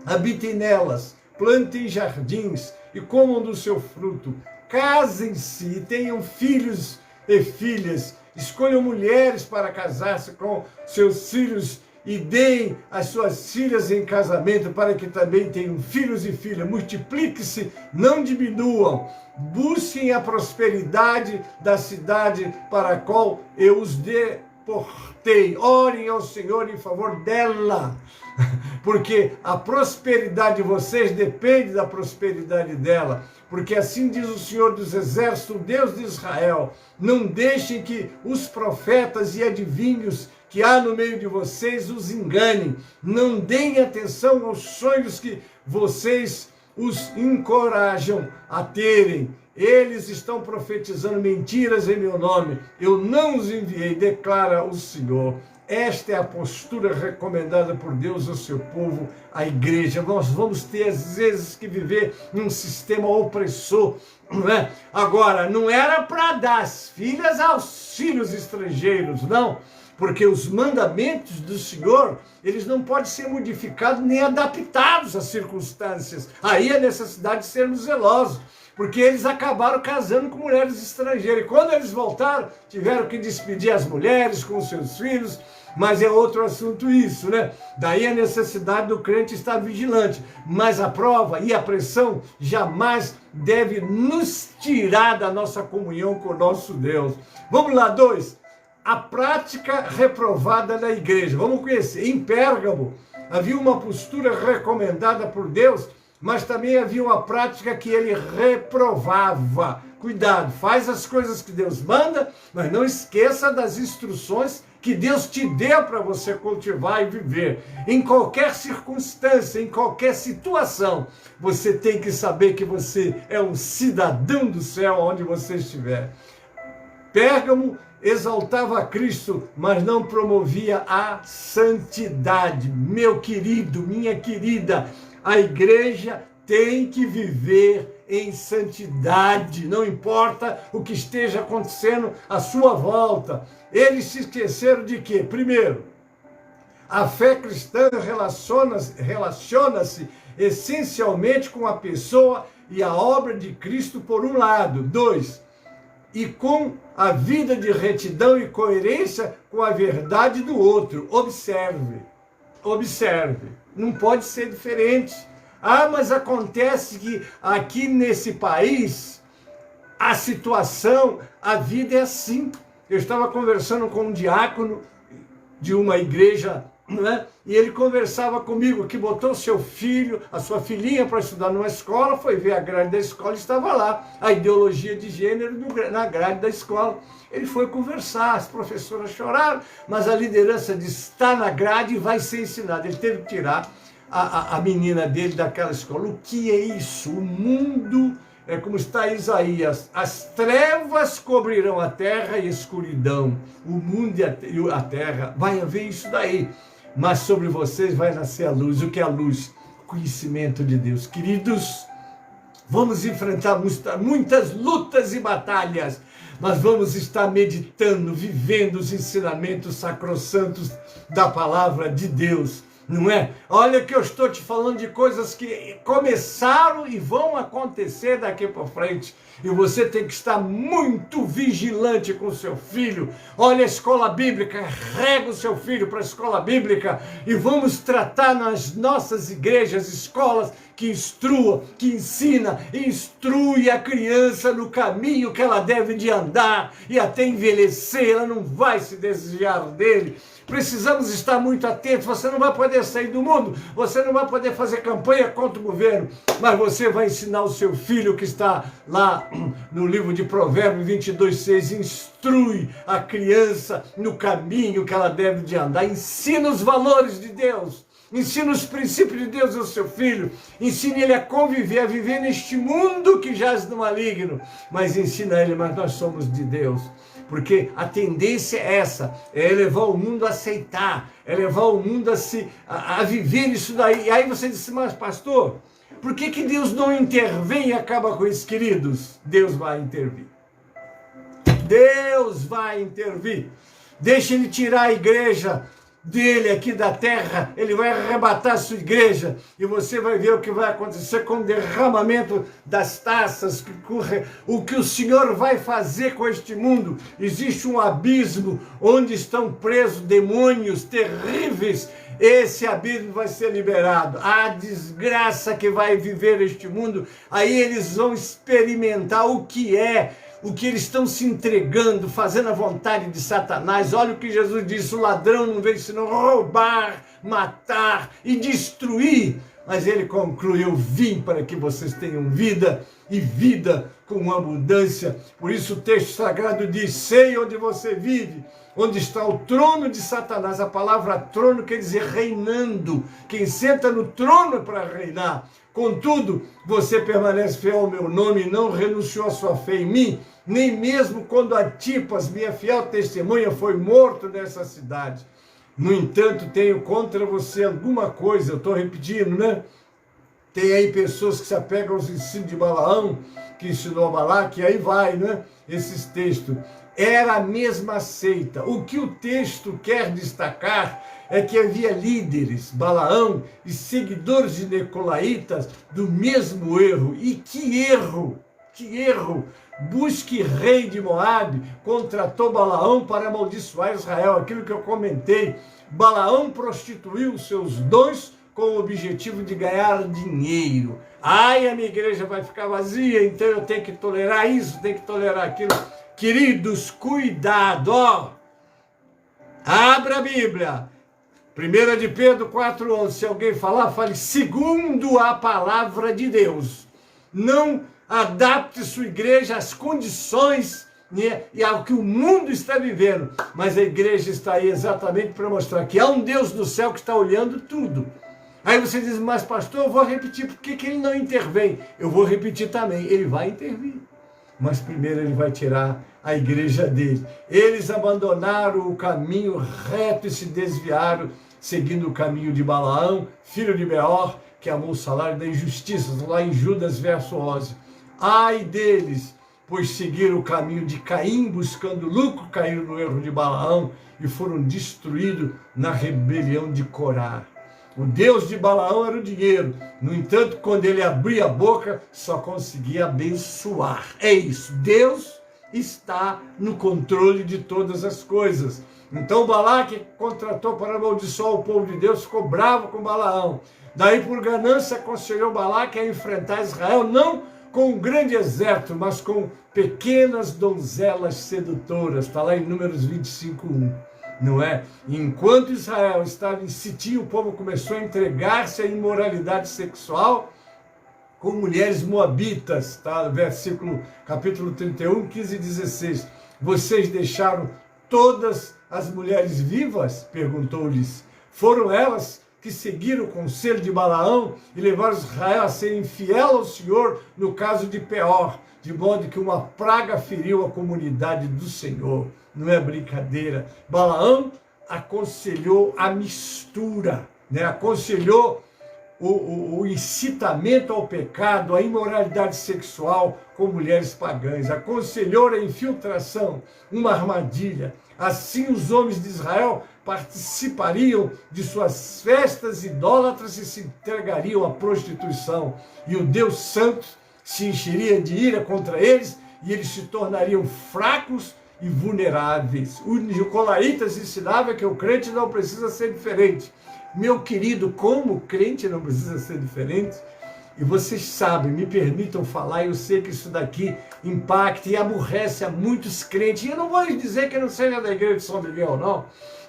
habitem nelas, plantem jardins e comam do seu fruto, casem-se e tenham filhos e filhas, escolham mulheres para casar-se com seus filhos e deem as suas filhas em casamento para que também tenham filhos e filhas. Multiplique-se, não diminuam. Busquem a prosperidade da cidade para a qual eu os deportei. Orem ao Senhor em favor dela, porque a prosperidade de vocês depende da prosperidade dela. Porque assim diz o Senhor dos Exércitos, o Deus de Israel, não deixem que os profetas e adivinhos que há no meio de vocês os enganem. Não deem atenção aos sonhos que vocês os encorajam a terem. Eles estão profetizando mentiras em meu nome. Eu não os enviei, declara o Senhor. Esta é a postura recomendada por Deus ao seu povo, à igreja. Nós vamos ter, às vezes, que viver num sistema opressor, não é? Agora, não era para dar as filhas aos filhos estrangeiros, não. Porque os mandamentos do Senhor, eles não podem ser modificados nem adaptados às circunstâncias. Aí a necessidade de sermos zelosos, porque eles acabaram casando com mulheres estrangeiras. E quando eles voltaram, tiveram que despedir as mulheres com os seus filhos, mas é outro assunto isso, né? Daí a necessidade do crente estar vigilante, mas a prova e a pressão jamais deve nos tirar da nossa comunhão com o nosso Deus. Vamos lá, 2. A prática reprovada da igreja. Vamos conhecer. Em Pérgamo, havia uma postura recomendada por Deus, mas também havia uma prática que ele reprovava. Cuidado, faz as coisas que Deus manda, mas não esqueça das instruções que Deus te deu para você cultivar e viver. Em qualquer circunstância, em qualquer situação, você tem que saber que você é um cidadão do céu onde você estiver. Pérgamo exaltava a Cristo, mas não promovia a santidade. Meu querido, minha querida, a igreja tem que viver em santidade, não importa o que esteja acontecendo à sua volta. Eles se esqueceram de quê? Primeiro, a fé cristã relaciona-se essencialmente com a pessoa e a obra de Cristo por um lado. 2, e com a vida de retidão e coerência com a verdade do outro. Observe, não pode ser diferente. Ah, mas acontece que aqui nesse país, a situação, a vida é assim. Eu estava conversando com um diácono de uma igreja, né? E ele conversava comigo que botou seu filho, a sua filhinha para estudar numa escola, foi ver a grade da escola e estava lá, a ideologia de gênero na grade da escola. Ele foi conversar, as professoras choraram, mas a liderança disse, está na grade e vai ser ensinado. Ele teve que tirar a menina dele daquela escola. O que é isso? O mundo, é como está Isaías, as trevas cobrirão a terra e a escuridão. O mundo e a terra, vai haver isso daí. Mas sobre vocês vai nascer a luz. O que é a luz? Conhecimento de Deus. Queridos, vamos enfrentar muitas lutas e batalhas, mas vamos estar meditando, vivendo os ensinamentos sacrossantos da palavra de Deus. Não é? Olha que eu estou te falando de coisas que começaram e vão acontecer daqui para frente. E você tem que estar muito vigilante com o seu filho. Olha a escola bíblica, rega o seu filho para a escola bíblica. E vamos tratar nas nossas igrejas, escolas, que instrua, que ensina, instrui a criança no caminho que ela deve de andar. E até envelhecer, ela não vai se desviar dele. Precisamos estar muito atentos. Você não vai poder sair do mundo, você não vai poder fazer campanha contra o governo, mas você vai ensinar o seu filho, que está lá no livro de Provérbios 22:6, instrui a criança no caminho que ela deve de andar, ensina os valores de Deus, ensina os princípios de Deus ao seu filho, ensine ele a conviver, a viver neste mundo que jaz no maligno, mas ensina ele, mas nós somos de Deus. Porque a tendência é essa, é levar o mundo a aceitar, é levar o mundo a viver isso daí. E aí você disse, mas pastor, por que Deus não intervém e acaba com isso, queridos? Deus vai intervir. Deus vai intervir. Deixa ele tirar a igreja dele aqui da terra, ele vai arrebatar a sua igreja e você vai ver o que vai acontecer com o derramamento das taças, o que o Senhor vai fazer com este mundo. Existe um abismo onde estão presos demônios terríveis. Esse abismo vai ser liberado. A desgraça que vai viver este mundo, aí eles vão experimentar o que eles estão se entregando, fazendo a vontade de Satanás. Olha o que Jesus disse, o ladrão não veio senão roubar, matar e destruir. Mas ele conclui, eu vim para que vocês tenham vida e vida com abundância. Por isso o texto sagrado diz, sei onde você vive, onde está o trono de Satanás. A palavra trono quer dizer reinando. Quem senta no trono é para reinar. Contudo, você permanece fiel ao meu nome e não renunciou à sua fé em mim, nem mesmo quando Antipas, minha fiel testemunha, foi morto nessa cidade. No entanto, tenho contra você alguma coisa, eu estou repetindo, né? Tem aí pessoas que se apegam aos ensinos de Balaão, que ensinou a Balaque, e aí vai, né? Esses textos. Era a mesma seita. O que o texto quer destacar é que havia líderes, Balaão, e seguidores de Nicolaítas do mesmo erro. E que erro Busque rei de Moabe, contratou Balaão para amaldiçoar Israel. Aquilo que eu comentei, Balaão prostituiu seus dons com o objetivo de ganhar dinheiro. Ai, a minha igreja vai ficar vazia, então eu tenho que tolerar isso, tenho que tolerar aquilo. Queridos, cuidado, ó. Abra a Bíblia. 1 de Pedro 4,11. Se alguém falar, fale segundo a palavra de Deus. Não adapte sua igreja às condições, né, e ao que o mundo está vivendo. Mas a igreja está aí exatamente para mostrar que há um Deus do céu que está olhando tudo. Aí você diz, mas pastor, eu vou repetir, por que ele não intervém? Eu vou repetir também, ele vai intervir. Mas primeiro ele vai tirar a igreja dele. Eles abandonaram o caminho reto e se desviaram, seguindo o caminho de Balaão, filho de Beor, que amou o salário da injustiça, lá em Judas, verso 11. Ai deles, pois seguiram o caminho de Caim, buscando lucro, caíram no erro de Balaão e foram destruídos na rebelião de Corá. O Deus de Balaão era o dinheiro. No entanto, quando ele abria a boca, só conseguia abençoar. É isso. Deus está no controle de todas as coisas. Então Balaque contratou para amaldiçoar o povo de Deus, ficou bravo com Balaão. Daí, por ganância, aconselhou Balaque a enfrentar Israel, não com um grande exército, mas com pequenas donzelas sedutoras. Está lá em Números 25:1. Não é? Enquanto Israel estava em sítio, o povo começou a entregar-se à imoralidade sexual com mulheres moabitas, tá? Capítulo 31, 15 e 16. Vocês deixaram todas as mulheres vivas? Perguntou-lhes. Foram elas que seguiram o conselho de Balaão e levaram Israel a ser infiel ao Senhor no caso de Peor, de modo que uma praga feriu a comunidade do Senhor. Não é brincadeira. Balaão aconselhou a mistura, né? Aconselhou o incitamento ao pecado, a imoralidade sexual com mulheres pagãs, aconselhou a infiltração, uma armadilha. Assim os homens de Israel participariam de suas festas idólatras e se entregariam à prostituição. E o Deus Santo se encheria de ira contra eles e eles se tornariam fracos e vulneráveis. Os nicolaítas ensinavam que o crente não precisa ser diferente. Meu querido, como o crente não precisa ser diferente? E vocês sabem, me permitam falar, eu sei que isso daqui impacta e aborrece a muitos crentes. E eu não vou dizer que não seja da igreja de São Miguel, não.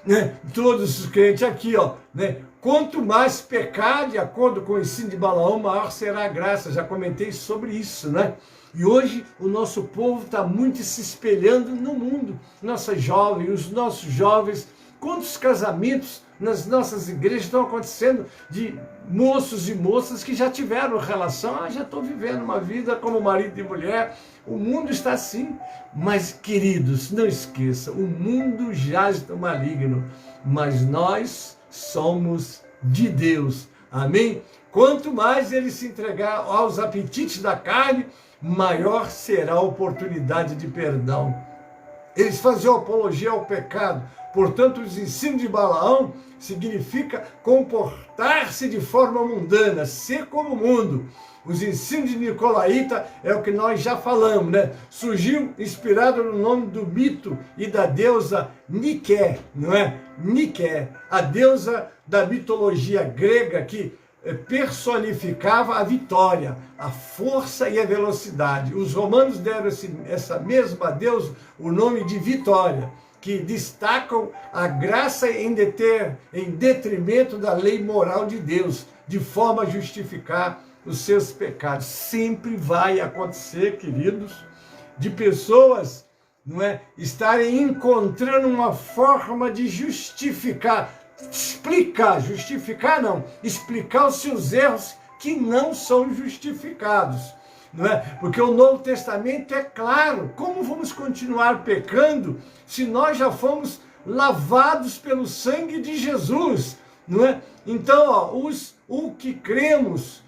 Né? Todos os crentes aqui, ó, né? Quanto mais pecar, de acordo com o ensino de Balaão, maior será a graça. Já comentei sobre isso, né? E hoje o nosso povo está muito se espelhando no mundo. Nossas jovens, os nossos jovens, quantos casamentos nas nossas igrejas estão acontecendo de moços e moças que já tiveram relação, já estou vivendo uma vida como marido e mulher. O mundo está assim. Mas, queridos, não esqueça, o mundo jaz no maligno, mas nós somos de Deus. Amém? Quanto mais ele se entregar aos apetites da carne, maior será a oportunidade de perdão. Eles faziam apologia ao pecado. Portanto, os ensinos de Balaão significa comportar-se de forma mundana, ser como o mundo. Os ensinos de Nicolaíta é o que nós já falamos, né? Surgiu inspirado no nome do mito e da deusa Nike, não é? Nike, a deusa da mitologia grega que personificava a vitória, a força e a velocidade. Os romanos deram essa mesma deusa o nome de Vitória, que destacam a graça em detrimento da lei moral de Deus, de forma a justificar os seus pecados. Sempre vai acontecer, queridos, de pessoas, não é, estarem encontrando uma forma de justificar os seus erros que não são justificados, não é? Porque o Novo Testamento é claro. Como vamos continuar pecando se nós já fomos lavados pelo sangue de Jesus, não é? Então, ó, o que cremos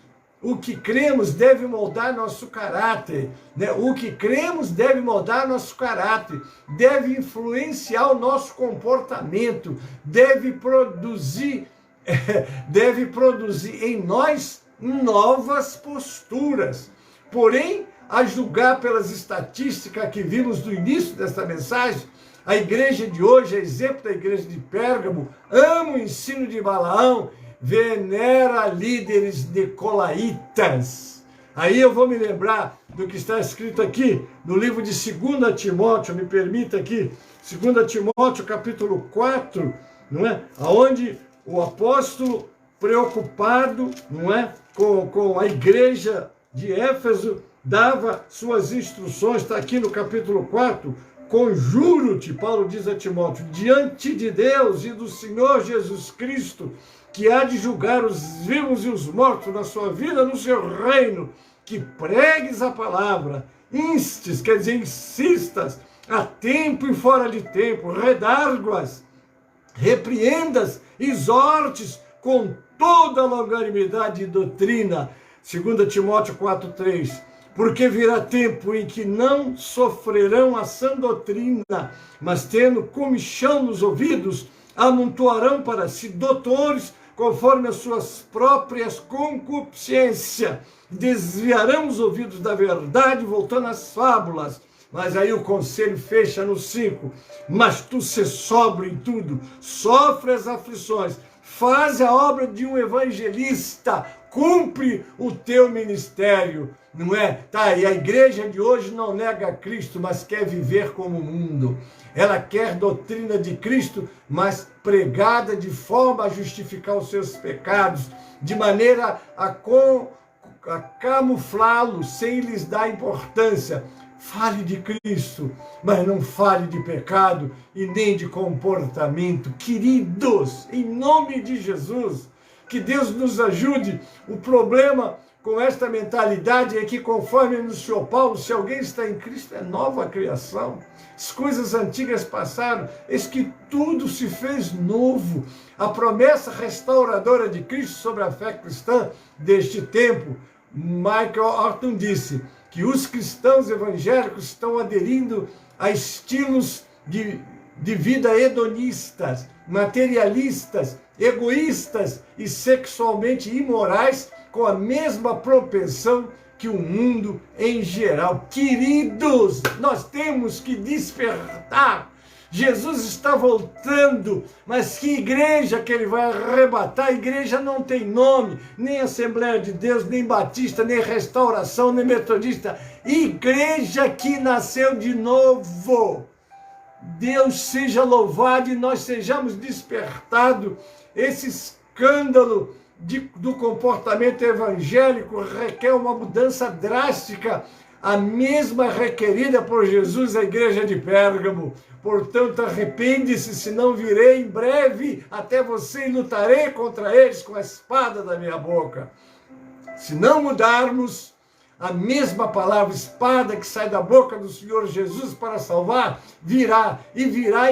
deve moldar nosso caráter, né? O que cremos deve moldar nosso caráter, deve influenciar o nosso comportamento, deve produzir em nós novas posturas. Porém, a julgar pelas estatísticas que vimos no início desta mensagem, a igreja de hoje, a exemplo da igreja de Pérgamo, ama o ensino de Balaão, venera líderes nicolaítas. Aí eu vou me lembrar do que está escrito aqui no livro de 2 Timóteo, me permita aqui, 2 Timóteo capítulo 4, não é? Onde o apóstolo, preocupado, não é? Com a igreja de Éfeso, dava suas instruções, está aqui no capítulo 4, conjuro-te, Paulo diz a Timóteo, diante de Deus e do Senhor Jesus Cristo, que há de julgar os vivos e os mortos na sua vida, no seu reino, que pregues a palavra, instes, quer dizer, insistas, a tempo e fora de tempo, redarguas, repreendas, exortes com toda a longanimidade e doutrina. 2 Timóteo 4,3. Porque virá tempo em que não sofrerão a sã doutrina, mas tendo comichão nos ouvidos, amontoarão para si doutores, conforme as suas próprias concupiscências, desviarão os ouvidos da verdade, voltando às fábulas. Mas aí o conselho fecha no 5. Mas tu se sóbrio em tudo, sofre as aflições, faz a obra de um evangelista, cumpre o teu ministério, não é? Tá, e a igreja de hoje não nega Cristo, mas quer viver como o mundo. Ela quer doutrina de Cristo, mas pregada de forma a justificar os seus pecados, de maneira a camuflá-los, sem lhes dar importância. Fale de Cristo, mas não fale de pecado e nem de comportamento. Queridos, em nome de Jesus, que Deus nos ajude. O problema com esta mentalidade é que, conforme anunciou Paulo, se alguém está em Cristo, é nova criação. As coisas antigas passaram, eis que tudo se fez novo. A promessa restauradora de Cristo sobre a fé cristã deste tempo, Michael Horton disse que os cristãos evangélicos estão aderindo a estilos de vida hedonistas, materialistas, egoístas e sexualmente imorais, com a mesma propensão que o mundo em geral. Queridos, nós temos que despertar. Jesus está voltando, mas que igreja que ele vai arrebatar? A igreja não tem nome, nem Assembleia de Deus, nem Batista, nem Restauração, nem Metodista. Igreja que nasceu de novo. Deus seja louvado e nós sejamos despertados. Esse escândalo do comportamento evangélico requer uma mudança drástica, a mesma requerida por Jesus à igreja de Pérgamo. Portanto, arrepende-se, senão virei em breve até você e lutarei contra eles com a espada da minha boca. Se não mudarmos, a mesma palavra espada que sai da boca do Senhor Jesus para salvar, virá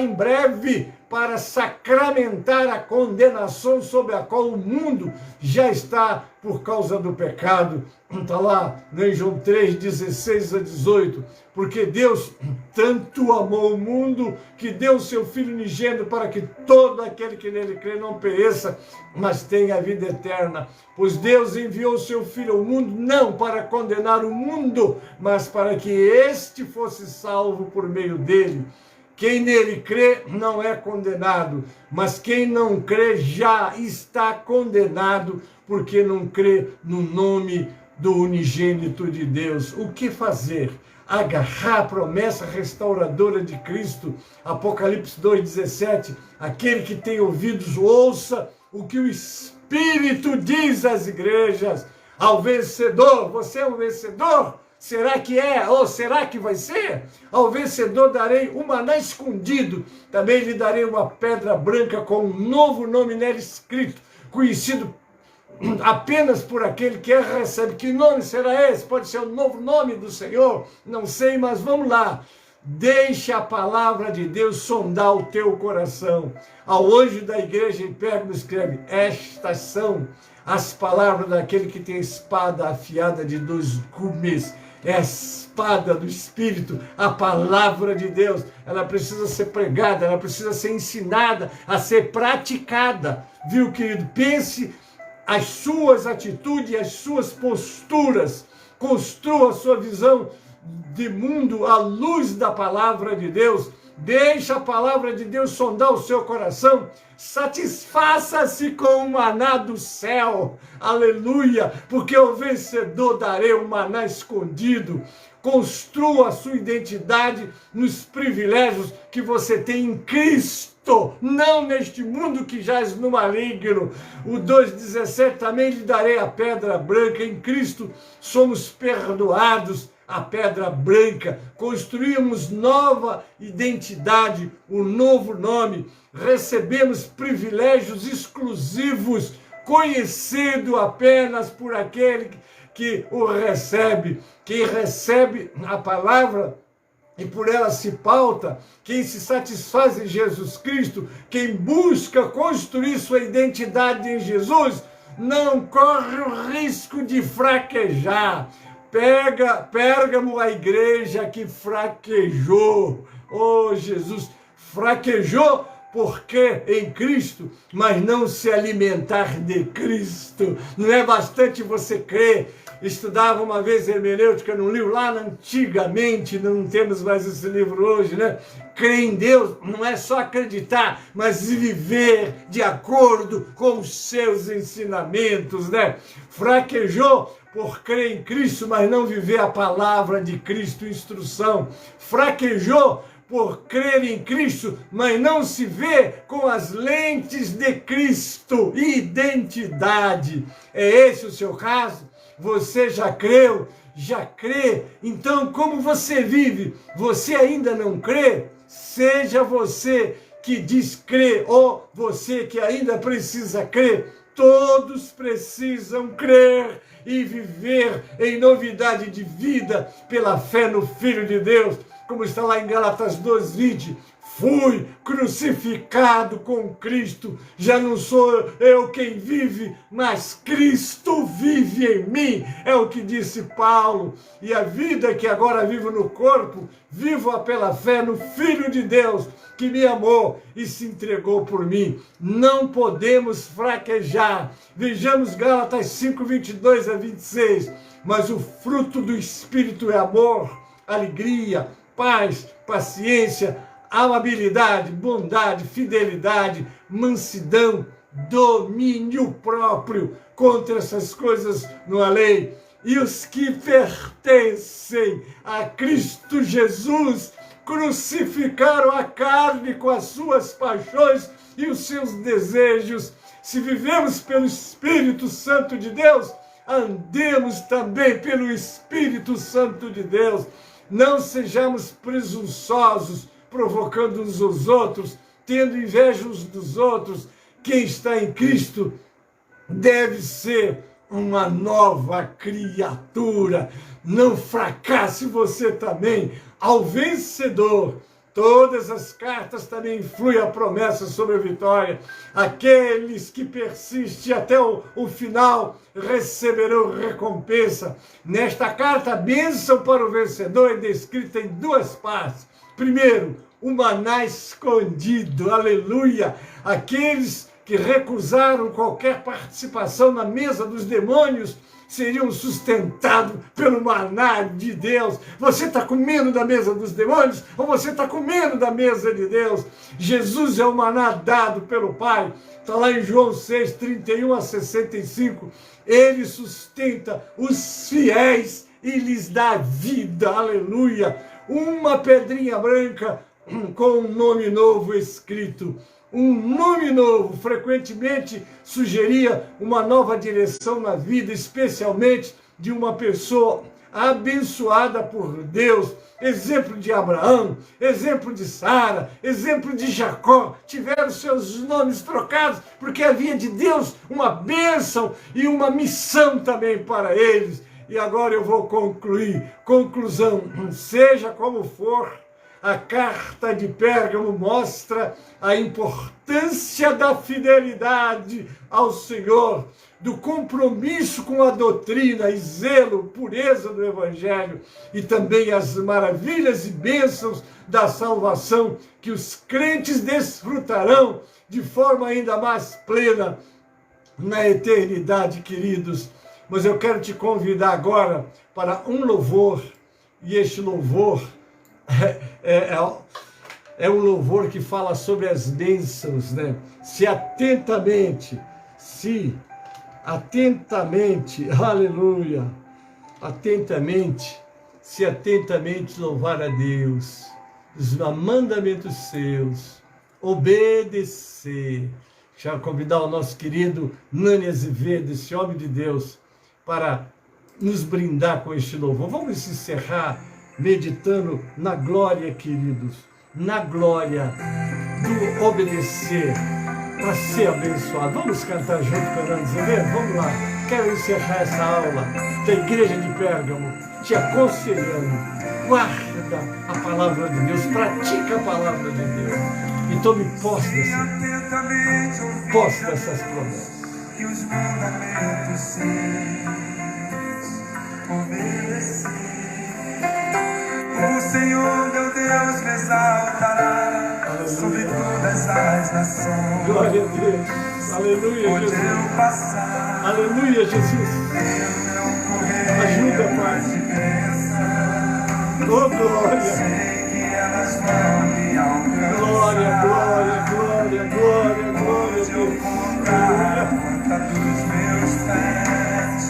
em breve para sacramentar a condenação sobre a qual o mundo já está por causa do pecado. Está lá em João 3, 16 a 18. Porque Deus tanto amou o mundo que deu o seu Filho unigênito para que todo aquele que nele crê não pereça, mas tenha a vida eterna. Pois Deus enviou o seu Filho ao mundo não para condenar o mundo, mas para que este fosse salvo por meio dele. Quem nele crê não é condenado, mas quem não crê já está condenado, porque não crê no nome do unigênito de Deus. O que fazer? Agarrar a promessa restauradora de Cristo. Apocalipse 2,17. Aquele que tem ouvidos, ouça o que o Espírito diz às igrejas. Ao vencedor, você é um vencedor? Será que é? Ou será que vai ser? Ao vencedor darei um maná escondido. Também lhe darei uma pedra branca com um novo nome nela escrito, conhecido apenas por aquele que recebe. Que nome será esse? Pode ser o novo nome do Senhor? Não sei, mas vamos lá. Deixe a palavra de Deus sondar o teu coração. Ao anjo da igreja em Pérgamo escreve: estas são as palavras daquele que tem espada afiada de 2 gumes. É a espada do Espírito, a palavra de Deus. Ela precisa ser pregada, ela precisa ser ensinada, a ser praticada. Viu, querido? Pense as suas atitudes, as suas posturas construa a sua visão de mundo à luz da palavra de Deus. Deixe a palavra de Deus sondar o seu coração. Satisfaça-se com o maná do céu. Aleluia! Porque ao vencedor darei o maná escondido. Construa a sua identidade nos privilégios que você tem em Cristo, não neste mundo que jaz no maligno. O 2,17 também lhe darei a pedra branca. Em Cristo somos perdoados. A pedra branca, construímos nova identidade, um novo nome, recebemos privilégios exclusivos, conhecido apenas por aquele que o recebe. Quem recebe a palavra e por ela se pauta, quem se satisfaz em Jesus Cristo, quem busca construir sua identidade em Jesus, não corre o risco de fraquejar. Pérgamo, a igreja que fraquejou. Oh, Jesus, fraquejou porque em Cristo, mas não se alimentar de Cristo. Não é bastante você crer. Estudava uma vez hermenêutica num livro lá antigamente, não temos mais esse livro hoje, né? Crer em Deus não é só acreditar, mas viver de acordo com os seus ensinamentos, né? Fraquejou por crer em Cristo, mas não viver a palavra de Cristo, instrução. Fraquejou por crer em Cristo, mas não se vê com as lentes de Cristo, identidade. É esse o seu caso? Você já creu? Já crê? Então, como você vive? Você ainda não crê? Seja você que diz crer, ou você que ainda precisa crer. Todos precisam crer e viver em novidade de vida pela fé no Filho de Deus, como está lá em Gálatas 2:20. Fui crucificado com Cristo, já não sou eu quem vive, mas Cristo vive em mim, é o que disse Paulo. E a vida que agora vivo no corpo, vivo-a pela fé no Filho de Deus, que me amou e se entregou por mim. Não podemos fraquejar. Vejamos Gálatas 5:22-26. Mas o fruto do Espírito é amor, alegria, paz, paciência, amabilidade, bondade, fidelidade, mansidão, domínio próprio. Contra essas coisas não há lei. E os que pertencem a Cristo Jesus crucificaram a carne com as suas paixões e os seus desejos. Se vivemos pelo Espírito Santo de Deus, andemos também pelo Espírito Santo de Deus. Não sejamos presunçosos, provocando uns aos outros, tendo inveja uns dos outros. Quem está em Cristo deve ser uma nova criatura. Não fracasse você também ao vencedor. Todas as cartas também influem a promessa sobre a vitória. Aqueles que persistem até o final receberão recompensa. Nesta carta, a bênção para o vencedor é descrita em duas partes. Primeiro, o maná escondido, aleluia. Aqueles que recusaram qualquer participação na mesa dos demônios seriam sustentados pelo maná de Deus. Você está comendo da mesa dos demônios ou você está comendo da mesa de Deus? Jesus é o maná dado pelo Pai. Está lá em João 6:31-65. Ele sustenta os fiéis e lhes dá vida, aleluia. Uma pedrinha branca com um nome novo escrito. Um nome novo frequentemente sugeria uma nova direção na vida, especialmente de uma pessoa abençoada por Deus. Exemplo de Abraão, exemplo de Sara, exemplo de Jacó, tiveram seus nomes trocados, porque havia de Deus uma bênção e uma missão também para eles. E agora eu vou concluir. Conclusão, seja como for, a carta de Pérgamo mostra a importância da fidelidade ao Senhor, do compromisso com a doutrina e zelo, pureza do Evangelho, e também as maravilhas e bênçãos da salvação que os crentes desfrutarão de forma ainda mais plena na eternidade, queridos. Mas eu quero te convidar agora para um louvor, e este louvor é um louvor que fala sobre as bênçãos, né? Se atentamente, aleluia, se atentamente louvar a Deus, os mandamentos seus, obedecer. Quero convidar o nosso querido Nani Azevedo, esse homem de Deus, para nos brindar com este louvor. Vamos encerrar meditando na glória, queridos, na glória do obedecer para ser abençoado. Vamos cantar junto com o Nani Azevedo? Vamos lá. Quero encerrar essa aula da Igreja de Pérgamo, te aconselhando, guarda a palavra de Deus, pratica a palavra de Deus e tome posse dessas promessas. Que os mandamentos seus obedecer. O Senhor meu Deus me exaltará sobre todas as nações. Glória a Deus. Aleluia, onde Jesus. eu passar, Aleluia, Jesus. eu correr. Ajuda, Pai. Oh, glória. Sei que elas vão me alcançar. Glória, glória, glória, glória, glória. Onde eu colocar a ponta dos meus pés,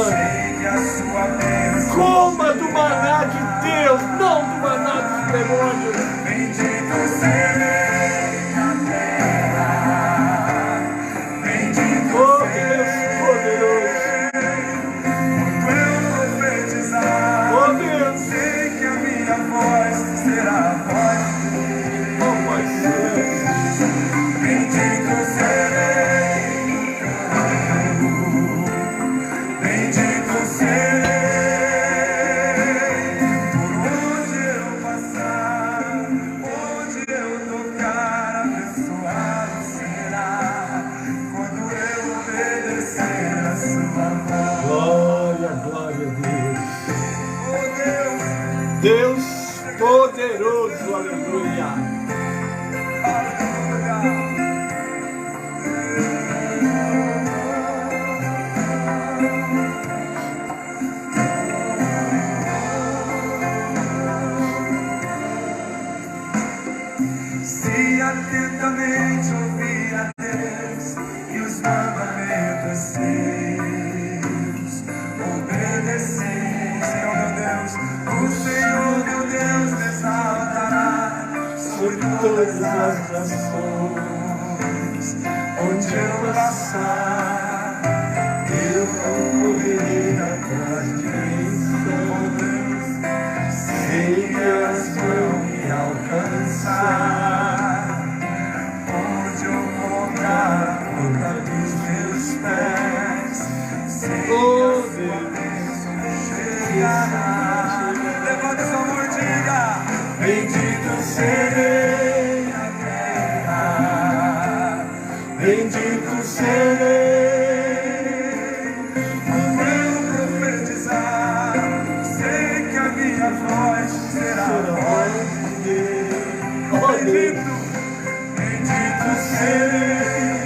sei que a sua bênção Coma do maná de Deus, não do maná dos demônios. bendito serei na terra, bendito Oh, Deus poderoso. quando eu profetizar. Oh, Deus. Sei que a minha voz será a voz de Oh, Pai Santo. bendito serei, bendito serei, por onde eu passar, onde eu tocar, abençoado será, quando eu obedecer a sua voz. Glória, glória a Deus. Oh Deus poderoso, aleluia. Se atentamente ouvir a Deus e os mandamentos seus, obedecer, Senhor meu Deus, o Senhor meu Deus me exaltará sobre todas as nações. Onde eu passar, eu não correrei atrás de bênçãos, sei que elas vão me alcançar. Onde eu colocar a ponta dos meus pés, sei que a sua bênção chegará. Levanta sua mão e diga: bendito serei na terra, bendito serei. Quando eu profetizar, sei que a minha voz será a voz de Deus. Oh, Deus. Bendito, bendito serei,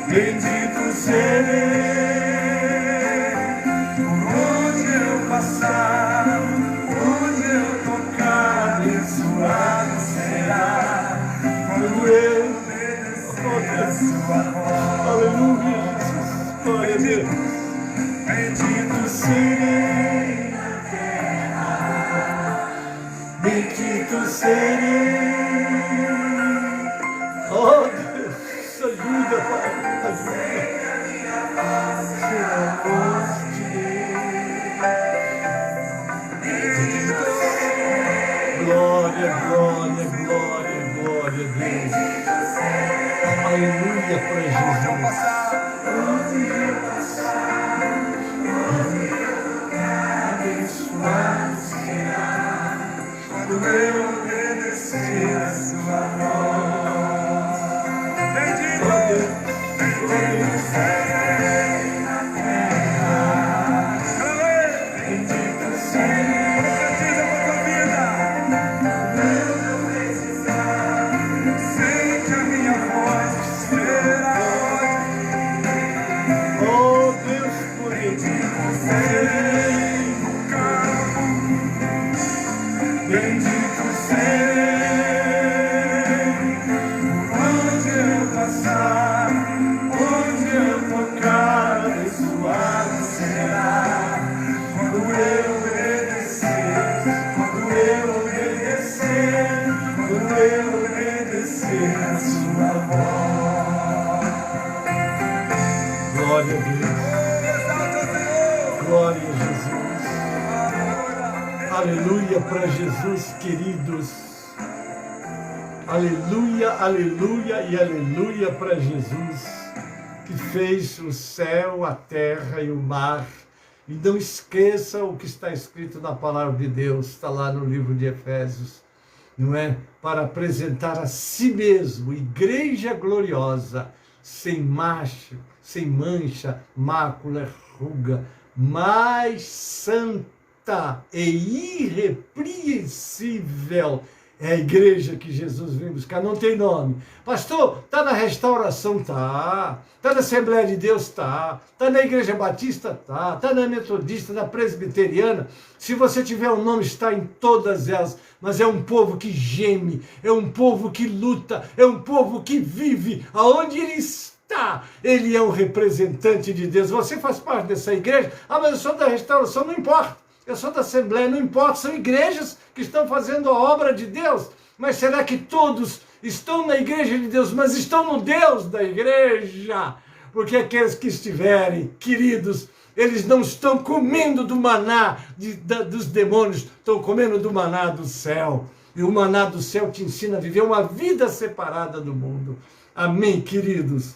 bendito serei, por onde eu passar, onde eu tocar, abençoado será, quando eu obedecer a sua voz. Aleluia, Jesus. Glória a Deus. Bendito serei na terra, bendito serei. Oh, Deus, ajuda, Pai. Ajuda. Será a voz de Deus. Glória, glória, glória, glória a Deus. Aleluia para Onde eu Jesus. passar, abençoado será, quando eu obedecer glória a Jesus. Aleluia para Jesus, queridos. Aleluia, aleluia e aleluia para Jesus, que fez o céu, a terra e o mar. E não esqueça o que está escrito na palavra de Deus, está lá no livro de Efésios, não é? Para apresentar a si mesmo, igreja gloriosa, sem mancha, mácula, ruga, mais santa e irrepreensível. É a igreja que Jesus vem buscar, não tem nome. Pastor, está na restauração? Tá. Está na Assembleia de Deus? Tá. Está na Igreja Batista? Tá. Está na Metodista, na Presbiteriana? Se você tiver um nome, está em todas elas. Mas é um povo que geme, é um povo que luta, é um povo que vive. Aonde ele está, ele é um representante de Deus. Você faz parte dessa igreja? Ah, mas eu sou da restauração, não importa. Eu sou da Assembleia, não importa, são igrejas que estão fazendo a obra de Deus. Mas será que todos estão na igreja de Deus, mas estão no Deus da igreja? Porque aqueles que estiverem, queridos, eles não estão comendo do maná dos demônios, estão comendo do maná do céu. E o maná do céu te ensina a viver uma vida separada do mundo. Amém, queridos?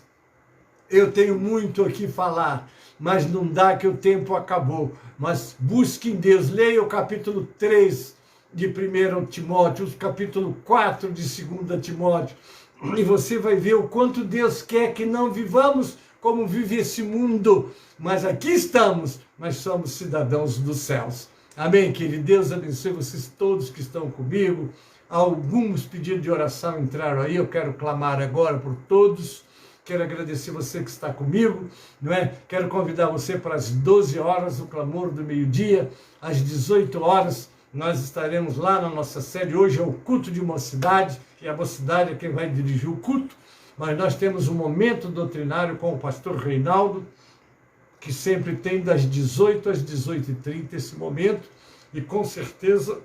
Eu tenho muito aqui a falar, mas não dá, que o tempo acabou. Mas busque em Deus, leia o capítulo 3 de 1 Timóteo, o capítulo 4 de 2 Timóteo, e você vai ver o quanto Deus quer que não vivamos como vive esse mundo, mas aqui estamos, mas somos cidadãos dos céus. Amém, querido? Deus abençoe vocês todos que estão comigo. Alguns pedidos de oração entraram aí, eu quero clamar agora por todos. Quero agradecer você que está comigo, não é? Quero convidar você para as 12 horas, o clamor do meio-dia, às 18 horas, nós estaremos lá na nossa sede. Hoje é o culto de mocidade, e a mocidade é quem vai dirigir o culto, mas nós temos um momento doutrinário com o pastor Reinaldo, que sempre tem das 18 às 18h30 esse momento, e com certeza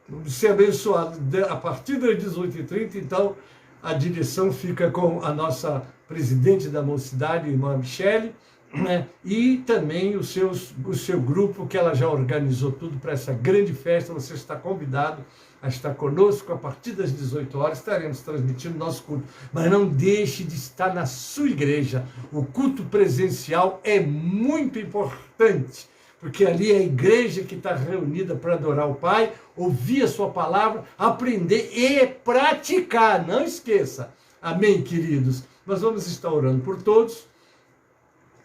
vamos ser abençoados a partir das 18h30, então a direção fica com a nossa presidente da mocidade, irmã Michele, né? E também o seu grupo, que ela já organizou tudo para essa grande festa. Você está convidado a estar conosco a partir das 18 horas, estaremos transmitindo nosso culto. Mas não deixe de estar na sua igreja. O culto presencial é muito importante, porque ali é a igreja que está reunida para adorar o Pai, ouvir a sua palavra, aprender e praticar. Não esqueça. Amém, queridos? Nós vamos estar orando por todos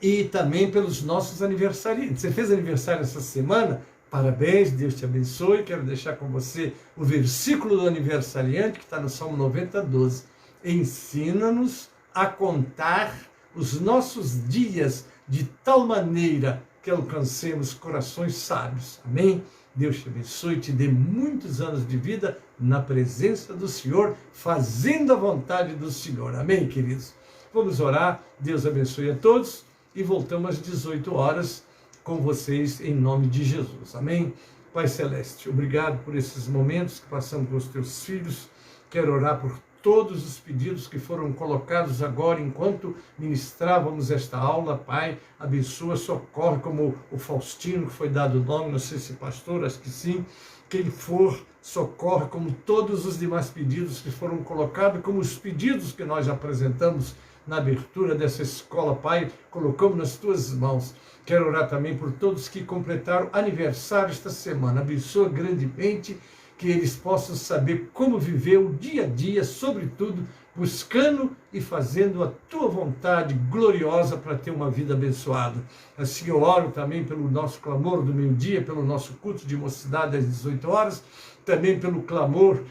e também pelos nossos aniversariantes. Você fez aniversário essa semana? Parabéns, Deus te abençoe. Quero deixar com você o versículo do aniversariante, que está no Salmo 90:12. Ensina-nos a contar os nossos dias de tal maneira que alcancemos corações sábios. Amém? Deus te abençoe e te dê muitos anos de vida na presença do Senhor, fazendo a vontade do Senhor. Amém, queridos? Vamos orar. Deus abençoe a todos e voltamos às 18 horas com vocês em nome de Jesus. Amém? Pai Celeste, obrigado por esses momentos que passamos com os teus filhos. Quero orar por todos os pedidos que foram colocados agora enquanto ministrávamos esta aula. Pai, abençoa, socorre, como o Faustino, que foi dado o nome, não sei se pastor, acho que sim. Quem for, socorre, como todos os demais pedidos que foram colocados, como os pedidos que nós apresentamos na abertura dessa escola. Pai, colocamos nas tuas mãos. Quero orar também por todos que completaram aniversário esta semana. Abençoa grandemente, que eles possam saber como viver o dia a dia, sobretudo buscando e fazendo a tua vontade gloriosa para ter uma vida abençoada. Assim eu oro também pelo nosso clamor do meio-dia, pelo nosso culto de mocidade às 18 horas, também pelo clamor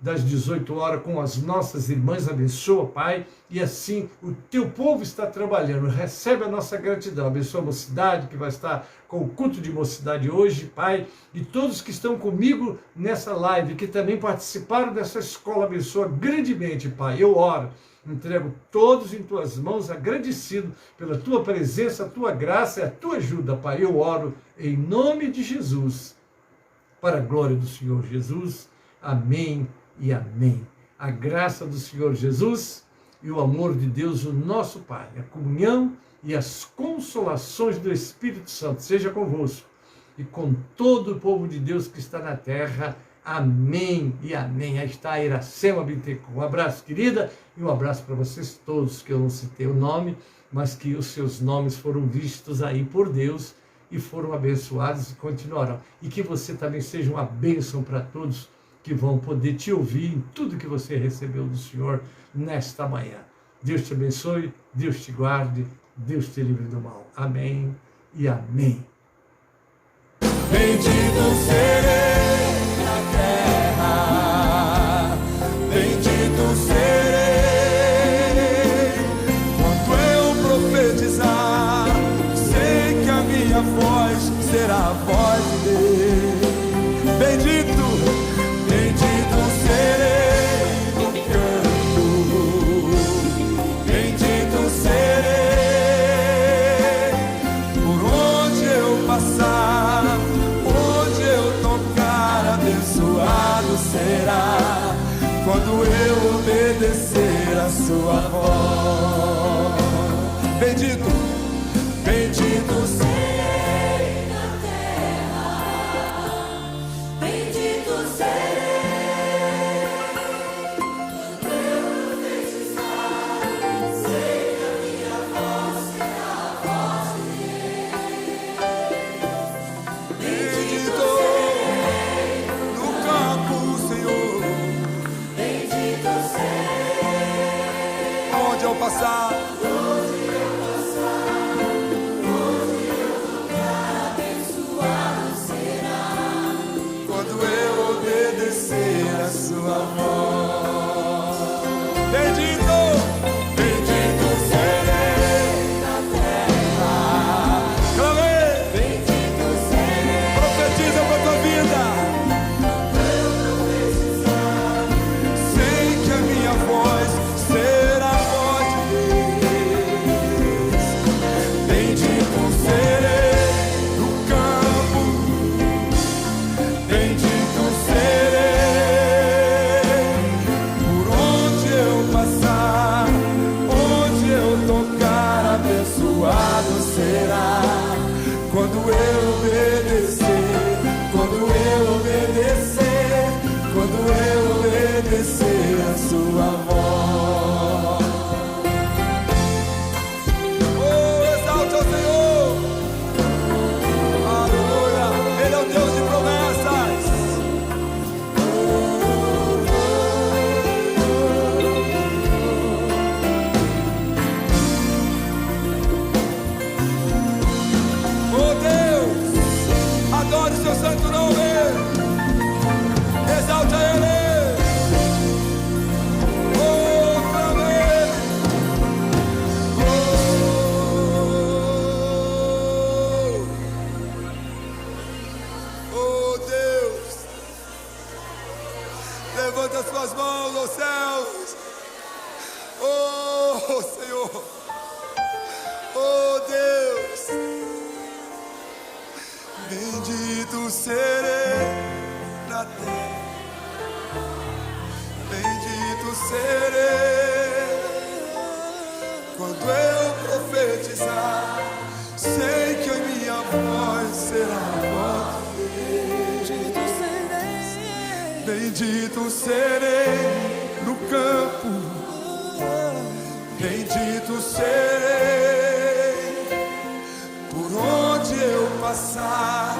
das 18 horas com as nossas irmãs. Abençoa, Pai, e assim o teu povo está trabalhando. Recebe a nossa gratidão. Abençoa a mocidade que vai estar com o culto de mocidade hoje, Pai, e todos que estão comigo nessa live, que também participaram dessa escola. Abençoa grandemente, Pai. Eu oro, entrego todos em tuas mãos, agradecido pela tua presença, a tua graça e a tua ajuda, Pai. Eu oro em nome de Jesus, para a glória do Senhor Jesus. Amém e amém. A graça do Senhor Jesus, e o amor de Deus, o nosso Pai, a comunhão e as consolações do Espírito Santo seja convosco e com todo o povo de Deus que está na terra. Amém e amém. Aí está a Iracema Bittencourt. Um abraço, querida, e um abraço para vocês todos, que eu não citei o nome, mas que os seus nomes foram vistos aí por Deus e foram abençoados e continuarão. E que você também seja uma bênção para todos que vão poder te ouvir em tudo que você recebeu do Senhor nesta manhã. Deus te abençoe, Deus te guarde, Deus te livre do mal. Amém e amém. Bendito serei na terra, bendito serei. Quando eu profetizar, sei que a minha voz será a voz de Deus. Bendito, bendito serei no canto, bendito serei por onde eu passar. Abençoado será quando eu obedecer a sua voz. Bendito, bendito serei na terra, bendito serei quando eu profetizar. Sei que a minha voz será a voz de Deus. Bendito onde eu passar, onde eu tocar, abençoado será quando eu obedecer a sua voz. Bendito, bendito serei na terra. Clame, bendito serei. Profetiza para tua vida. Eu profetizar, sei que a minha voz será a voz de Deus. Bendito serei no campo, bendito serei por onde eu passar, onde eu tocar, abençoado será quando eu obedecer, quando eu obedecer, quando eu obedecer a sua voz. Oh, exalte ao Senhor. Aleluia. Ele é o Deus de promessas. Oh Deus, adore seu santo nome. Exalte a Ele. Levanta as suas mãos aos céus. Oh Senhor, oh Deus, bendito serei na terra, bendito serei quando eu profetizar. Sei que a minha voz será a voz de Deus. Bendito serei no campo, bendito serei por onde eu passar,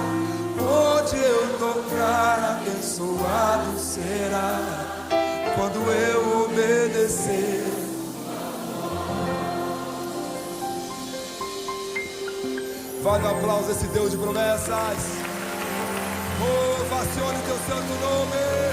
onde eu tocar, abençoado será quando eu obedecer. Vale um aplauso a esse Deus de promessas. Ovacione teu santo nome.